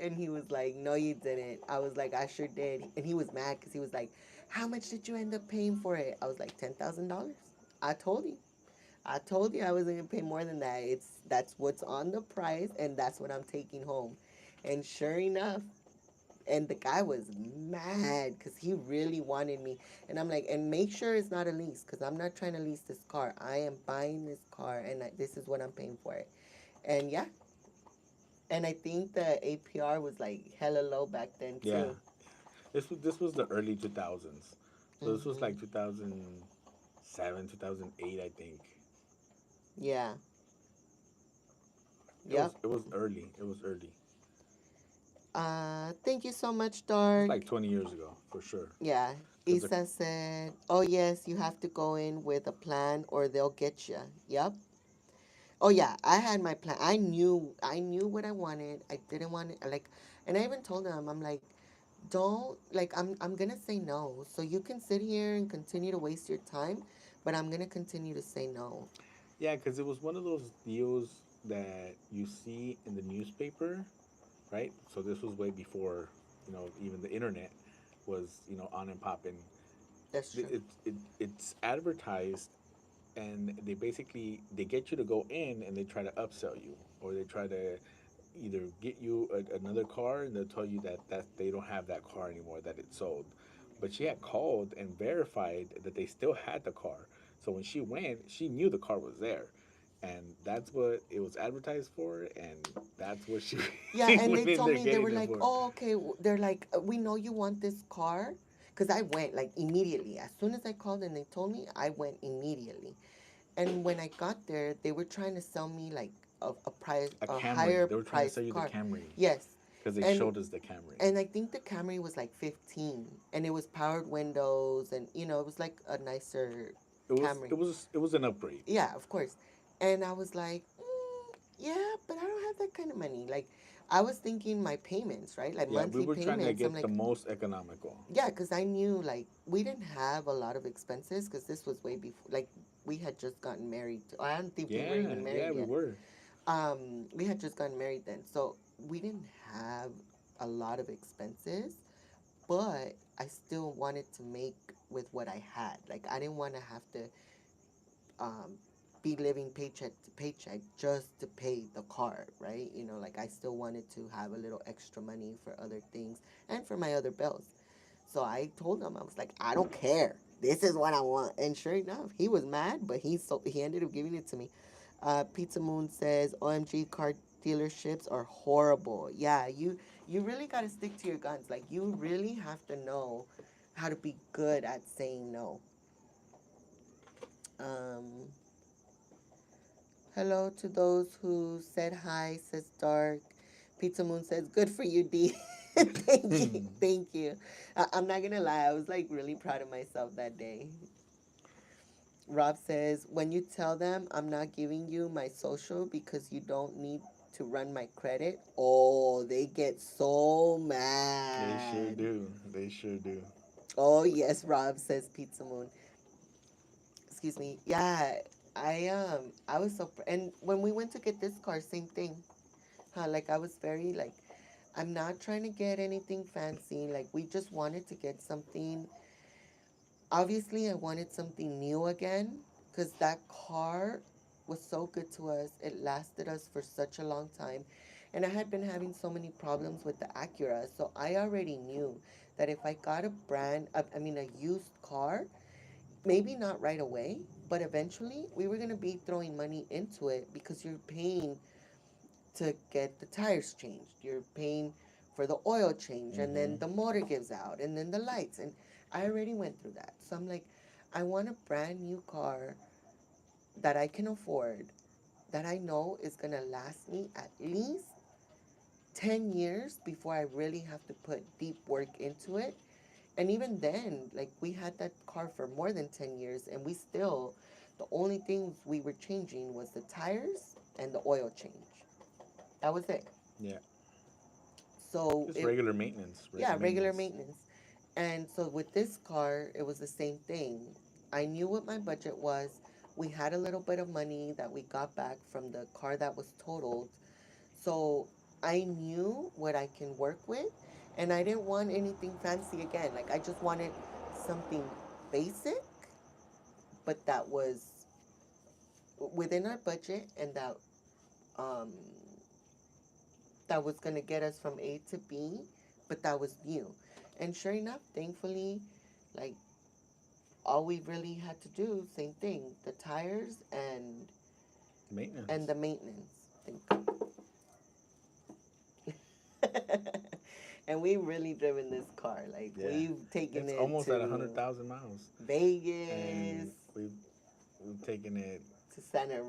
Speaker 1: And he was like, no, you didn't. I was like, I sure did. And he was mad because he was like, how much did you end up paying for it? I was like, $10,000. I told you. I told you I wasn't gonna pay more than that. That's what's on the price, and that's what I'm taking home. And sure enough, and the guy was mad because he really wanted me. And I'm like, and make sure it's not a lease because I'm not trying to lease this car. I am buying this car, and this is what I'm paying for it. And yeah, and I think the APR was like hella low back then
Speaker 2: Yeah,
Speaker 1: too.
Speaker 2: this was the early 2000s, so this was
Speaker 1: Mm-hmm.
Speaker 2: like 2007 2008, I think.
Speaker 1: Yeah.
Speaker 2: It
Speaker 1: Yep.
Speaker 2: was it was early.
Speaker 1: Thank you so much,
Speaker 2: It's
Speaker 1: Dark.
Speaker 2: like 20 years ago for sure.
Speaker 1: Yeah.
Speaker 2: Cause the,
Speaker 1: Isa said, "Oh yes, you have to go in with a plan or they'll get you." Yep. Oh yeah, I had my plan. I knew what I wanted. I didn't want it like, and I even told them, I'm like, don't like I'm gonna say no. So you can sit here and continue to waste your time, but I'm gonna continue to say no.
Speaker 2: yeah, because it was one of those deals that you see in the newspaper, right? So this was way before, even the internet was, on and popping.
Speaker 1: That's true.
Speaker 2: It's advertised, and they get you to go in, and they try to upsell you, or they try to either get you another car, and they'll tell you that they don't have that car anymore, that it's sold. But she had called and verified that they still had the car. So when she went, she knew the car was there, and that's what it was advertised for, and that's what she
Speaker 1: Yeah, and they
Speaker 2: went in
Speaker 1: told
Speaker 2: there
Speaker 1: me they were
Speaker 2: getting it
Speaker 1: like,
Speaker 2: for.
Speaker 1: "Oh, okay." They're like, "We know you want this car," because I went like immediately. As soon as I called and they told me, I went immediately. And when I got there, they were trying to sell me like
Speaker 2: A
Speaker 1: a
Speaker 2: Camry.
Speaker 1: higher
Speaker 2: They were trying to
Speaker 1: priced
Speaker 2: sell you the
Speaker 1: car.
Speaker 2: Camry
Speaker 1: Yes,
Speaker 2: because they
Speaker 1: and
Speaker 2: showed us the Camry.
Speaker 1: and I think the Camry was like 15, and it was powered windows, and it was like a nicer Camry.
Speaker 2: It was an upgrade.
Speaker 1: Yeah, of course. And I was like, yeah, but I don't have that kind of money. Like, I was thinking my payments, right? Like
Speaker 2: Yeah, we
Speaker 1: monthly
Speaker 2: were trying to
Speaker 1: payments. I'm
Speaker 2: get the
Speaker 1: like,
Speaker 2: most economical.
Speaker 1: yeah, because I knew like we didn't have a lot of expenses because this was way before. Like, we had just gotten married. I don't think we were
Speaker 2: Yeah,
Speaker 1: even
Speaker 2: yeah,
Speaker 1: married
Speaker 2: we
Speaker 1: yet.
Speaker 2: were.
Speaker 1: We had just gotten married then, so we didn't have a lot of expenses. But I still wanted to make with what I had. Like I didn't want to have to um, be living paycheck to paycheck just to pay the car, right? You know, like I still wanted to have a little extra money for other things and for my other bills. So I told him, I was like, I don't care. This is what I want. And sure enough, he was mad, but he ended up giving it to me. Pizza Moon says, OMG, car dealerships are horrible. Yeah, you really got to stick to your guns. Like you really have to know how to be good at saying no. Um, Hello to those who said hi, says Dark. Pizza Moon says, good for you, D. Thank you. Thank you. I'm not going to lie. I was like really proud of myself that day. Rob says, when you tell them I'm not giving you my social because you don't need to run my credit, oh, they get so
Speaker 2: They sure
Speaker 1: mad.
Speaker 2: do. They sure do.
Speaker 1: Oh, yes, Rob, says Pizza Moon. Excuse me. Yeah, I was so, and when we went to get this car, same thing. Huh, like I was very like, I'm not trying to get anything fancy. Like we just wanted to get something. Obviously, I wanted something new again because that car was so good to us. It lasted us for such a long time. And I had been having so many problems with the Acura. So I already knew that if I got I mean, a used car, maybe not right away, but eventually we were going to be throwing money into it because you're paying to get the tires changed. You're paying for the oil change, and then
Speaker 2: Mm-hmm.
Speaker 1: the motor gives out, and then the lights. And I already went through that. So I'm like, I want a brand new car that I can afford, that I know is going to last me at least 10 years before I really have to put deep work into it. And even then, like we had that car for more than 10 years, and we still, the only things we were changing was the tires and the oil change. That was it.
Speaker 2: Yeah.
Speaker 1: So
Speaker 2: Just
Speaker 1: it,
Speaker 2: regular maintenance.
Speaker 1: yeah,
Speaker 2: Regular
Speaker 1: regular
Speaker 2: maintenance.
Speaker 1: maintenance. And so with this car, it was the same thing. I knew what my budget was. We had a little bit of money that we got back from the car that was totaled. So I knew what I can work with, and I didn't want anything fancy again. Like I just wanted something basic, but that was within our budget, and um that was going to get us from A to B, but that was new. And sure enough, thankfully, like all we really had to do, same thing, the tires and
Speaker 2: Maintenance.
Speaker 1: the maintenance. And we've really driven this car. Like
Speaker 2: Yeah.
Speaker 1: we've taken
Speaker 2: It's
Speaker 1: it
Speaker 2: almost at a
Speaker 1: to
Speaker 2: 100,000 miles,
Speaker 1: Vegas,
Speaker 2: and we've taken it,
Speaker 1: to Santa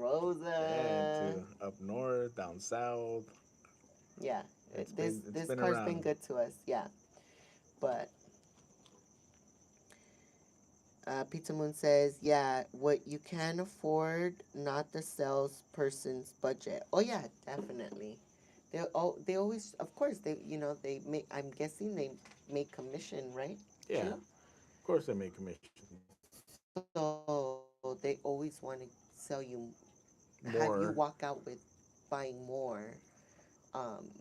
Speaker 2: yeah,
Speaker 1: Rosa.
Speaker 2: to up north, down south.
Speaker 1: Yeah,
Speaker 2: It's
Speaker 1: this
Speaker 2: been
Speaker 1: car's been
Speaker 2: around.
Speaker 1: good to us. Yeah, but Pizza Moon says, yeah, what you can afford, not the salesperson's budget. Oh yeah, definitely. They always, of course, they make. I'm guessing they make commission, right?
Speaker 2: Yeah,
Speaker 1: Too.
Speaker 2: of course they make commissions.
Speaker 1: So they always want to sell you, have you
Speaker 2: More.
Speaker 1: walk out with buying more. Um,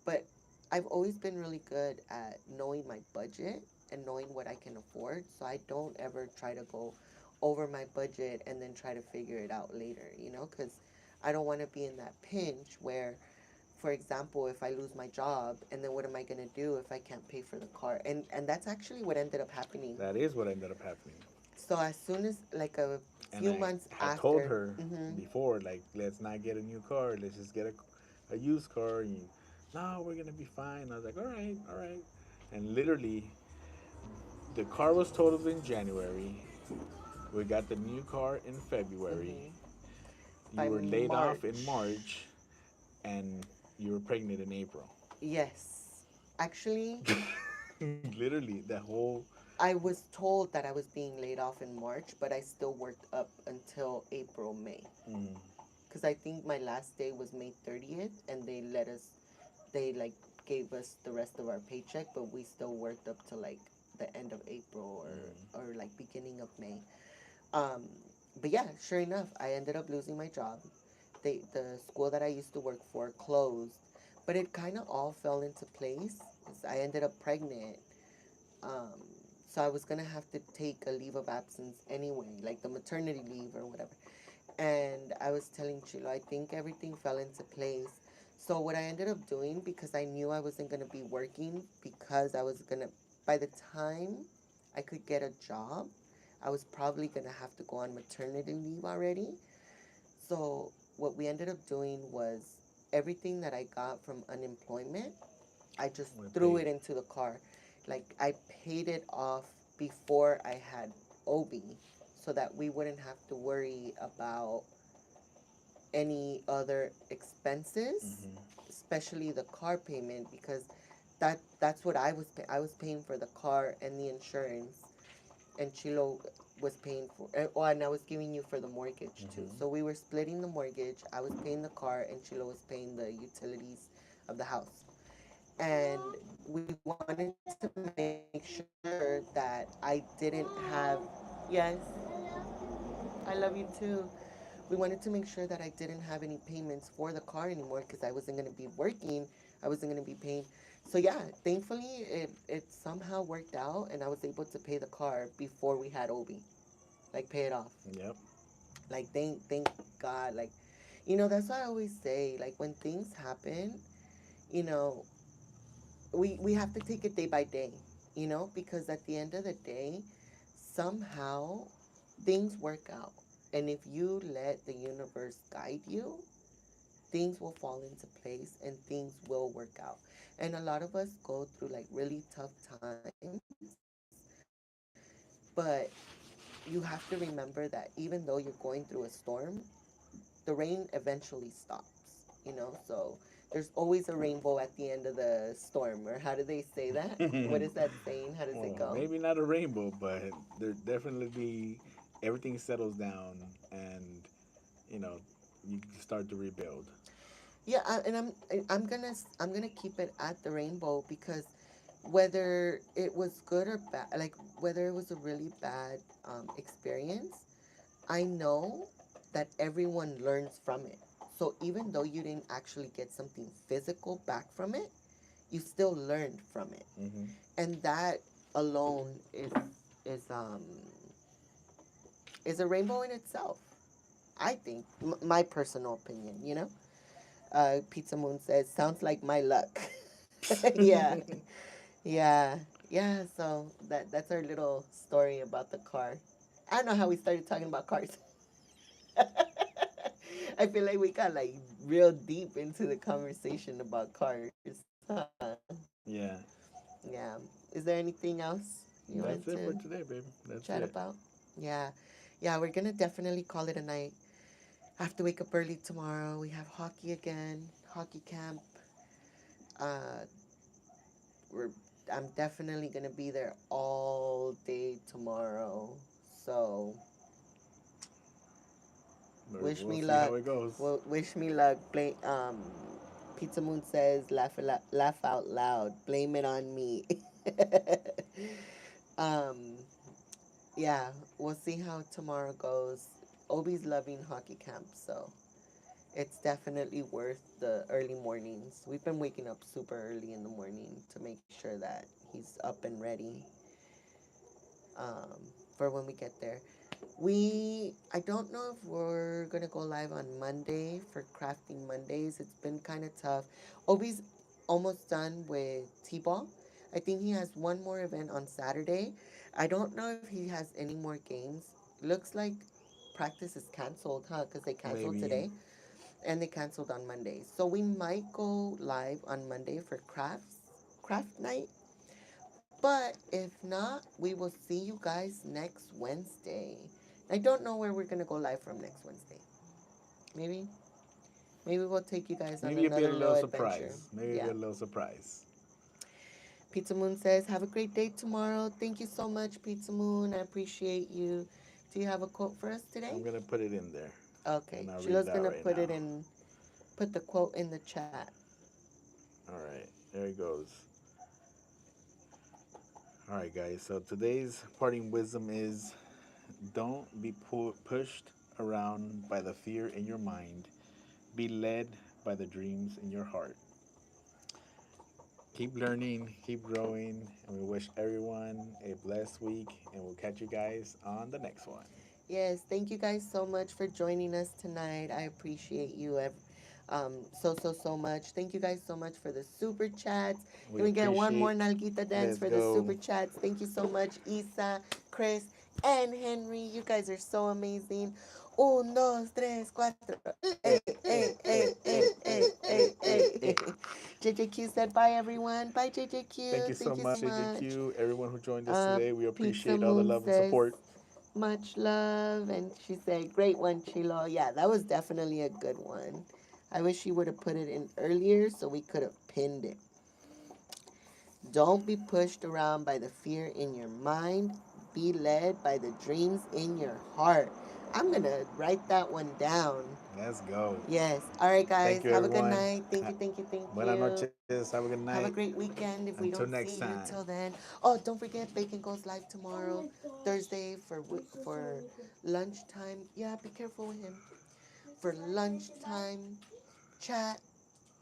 Speaker 1: but I've always been really good at knowing my budget and knowing what I can afford. So I don't ever try to go over my budget and then try to figure it out later, because I don't want to be in that pinch where, for example, if I lose my job and then what am I going to do if I can't pay for the car? And that's actually what ended up happening.
Speaker 2: That is what ended up happening.
Speaker 1: So as soon as like a
Speaker 2: And
Speaker 1: few
Speaker 2: I
Speaker 1: months
Speaker 2: had told
Speaker 1: after,
Speaker 2: her before, like, let's not get a new car. Let's just get a used car. And you, no, we're gonna be fine. I was like, all right, all right. And literally, the car was totaled in January. We got the new car in February.
Speaker 1: hmm
Speaker 2: You
Speaker 1: by
Speaker 2: were laid off in
Speaker 1: March.
Speaker 2: March, and you were pregnant in April.
Speaker 1: Yes. Actually,
Speaker 2: Literally, the whole.
Speaker 1: I was told that I was being laid off in March, but I still worked up until April, May.
Speaker 2: Mm,
Speaker 1: Because I think my last day was May 30th, and they like gave us the rest of our paycheck, but we still worked up to like the end of April
Speaker 2: mm.
Speaker 1: or like beginning of May. Um, but yeah, sure enough, I ended up losing my job. The school that I used to work for closed, but it kind of all fell into place. 'Cause I ended up pregnant Um, so I was gonna have to take a leave of absence anyway, like the maternity leave or whatever. And I was telling Chilo, I think everything fell into place. So what I ended up doing, because I knew I wasn't gonna be working, because I was gonna, by the time I could get a job, I was probably gonna have to go on maternity leave already. So what we ended up doing was everything that I got from unemployment, I just
Speaker 2: We
Speaker 1: threw
Speaker 2: paid.
Speaker 1: it into the car. Like I paid it off before I had Obi so that we wouldn't have to worry about any other expenses,
Speaker 2: Mm-hmm.
Speaker 1: especially the car payment because that's what I was paying for the car and the insurance and Chilo was paying for oh, and I was giving you for the mortgage too.
Speaker 2: Mm-hmm.
Speaker 1: So we were splitting the mortgage. I was paying the car and Chilo was paying the utilities of the house. And we wanted to make sure that I didn't have yes, I love you too. We wanted to make sure that I didn't have any payments for the car anymore because I wasn't going to be working. I wasn't going to be paying. So yeah, thankfully it somehow worked out and I was able to pay the car before we had Obi. Like pay it off.
Speaker 2: Yep.
Speaker 1: Like thank God. Like that's why I always say like when things happen, you know, we have to take it day by day, because at the end of the day, somehow things work out. And if you let the universe guide you, things will fall into place and things will work out. And a lot of us go through like really tough times, but you have to remember that even though you're going through a storm, the rain eventually stops. So there's always a rainbow at the end of the storm. Or how do they say that? What is that saying? How does it
Speaker 2: Well,
Speaker 1: go?
Speaker 2: maybe not a rainbow, but there definitely be everything settles down, and you know you start to rebuild.
Speaker 1: Yeah, and I'm gonna keep it at the rainbow because whether it was good or bad, like whether it was a really bad experience, I know that everyone learns from it. So even though you didn't actually get something physical back from it, you still learned from it,
Speaker 2: Mm-hmm.
Speaker 1: and that alone is is a rainbow in itself. I think my personal opinion. Pizza Moon says sounds like my luck. Yeah, yeah, yeah. So that's our little story about the car. I don't know how we started talking about cars. I feel like we got like real deep into the conversation about cars, huh?
Speaker 2: Yeah,
Speaker 1: Yeah. Is there anything else you wanted
Speaker 2: that's
Speaker 1: to
Speaker 2: it for today, babe.
Speaker 1: chat
Speaker 2: That's it.
Speaker 1: about? Yeah. Yeah, we're gonna definitely call it a night. I have to wake up early tomorrow. We have hockey again, hockey camp. Uh, we're I'm definitely gonna be there all day tomorrow. So wish
Speaker 2: We'll
Speaker 1: me
Speaker 2: see
Speaker 1: luck.
Speaker 2: how it goes.
Speaker 1: Well, wish me luck. Pizza Moon says laugh out loud. Blame it on me. um, yeah, we'll see how tomorrow goes. Obi's loving hockey camp, so it's definitely worth the early mornings. We've been waking up super early in the morning to make sure that he's up and ready um, for when we get there. I don't know if we're gonna go live on Monday for Crafting Mondays. It's been kind of tough. Obi's almost done with T-ball. I think he has one more event on Saturday. I don't know if he has any more games. Looks like practice is canceled, huh? Because they canceled
Speaker 2: Maybe.
Speaker 1: today and they canceled on Monday. So we might go live on Monday for craft night. But if not, we will see you guys next Wednesday. I don't know where we're gonna go live from next Wednesday. Maybe, maybe we'll take you guys on
Speaker 2: Maybe it'll be a
Speaker 1: another little
Speaker 2: little
Speaker 1: adventure.
Speaker 2: surprise. Maybe it'll be
Speaker 1: Yeah.
Speaker 2: a little surprise.
Speaker 1: Pizza Moon says, "Have a great day tomorrow." Thank you so much, Pizza Moon. I appreciate you. Do you have a quote for us today?
Speaker 2: I'm gonna put it in there,
Speaker 1: Okay,
Speaker 2: and I'll read
Speaker 1: Sheila's
Speaker 2: it out
Speaker 1: gonna
Speaker 2: right
Speaker 1: put
Speaker 2: now.
Speaker 1: it in. Put the quote in the chat.
Speaker 2: All right, there it goes. All right, guys. So today's parting wisdom is: don't be pushed around by the fear in your mind. Be led by the dreams in your heart. keep learning, keep growing, and we wish everyone a blessed week. And we'll catch you guys on the next one.
Speaker 1: Yes, thank you guys so much for joining us tonight. I appreciate you so much. Thank you guys so much for the super chats. Can
Speaker 2: We
Speaker 1: we get one more
Speaker 2: appreciate.
Speaker 1: nalguita dance
Speaker 2: Let's
Speaker 1: for the super
Speaker 2: go.
Speaker 1: chats? Thank you so much, Isa, Chris, and Henry. You guys are so amazing. Un, dos, tres, cuatro. JJQ said bye, everyone. Bye,
Speaker 2: Thank
Speaker 1: JJQ.
Speaker 2: you so
Speaker 1: Thank you so
Speaker 2: much,
Speaker 1: much.
Speaker 2: JJQ. Everyone who joined us today, we
Speaker 1: Pizza
Speaker 2: appreciate all the
Speaker 1: Moon
Speaker 2: love and
Speaker 1: says,
Speaker 2: support.
Speaker 1: much love. And she said, great one, Chilo. Yeah, that was definitely a good one. I wish you would have put it in earlier so we could have pinned it. Don't be pushed around by the fear in your mind. Be led by the dreams in your heart. I'm going to write that one down.
Speaker 2: Let's go.
Speaker 1: Yes. All right,
Speaker 2: Thank
Speaker 1: guys.
Speaker 2: you,
Speaker 1: Have a good
Speaker 2: everyone.
Speaker 1: night. Thank you, thank you, thank
Speaker 2: Buenas
Speaker 1: you.
Speaker 2: noches. Have a good night.
Speaker 1: Have a great weekend if we
Speaker 2: Until
Speaker 1: don't
Speaker 2: next
Speaker 1: see you
Speaker 2: time.
Speaker 1: till then. Oh, don't forget, Bacon goes live tomorrow,
Speaker 3: Oh my gosh.
Speaker 1: Thursday for
Speaker 3: So good.
Speaker 1: lunchtime. Yeah, be careful with him.
Speaker 3: This
Speaker 1: For
Speaker 3: is like
Speaker 1: lunchtime chat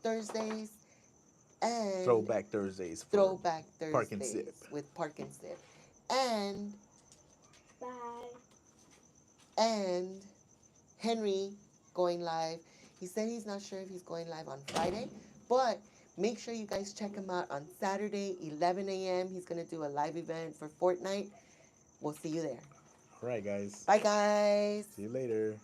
Speaker 1: Thursdays and
Speaker 2: Throwback Thursdays for
Speaker 1: throwback
Speaker 2: Park and Sip.
Speaker 1: Thursdays with Park and Sip. And
Speaker 3: bye.
Speaker 1: and Henry going live. He said he's not sure if he's going live on Friday, but make sure you guys check him out on Saturday, 11 a.m. He's going to do a live event for Fortnite. We'll see you there.
Speaker 2: All right, guys.
Speaker 1: Bye, guys.
Speaker 2: See you later.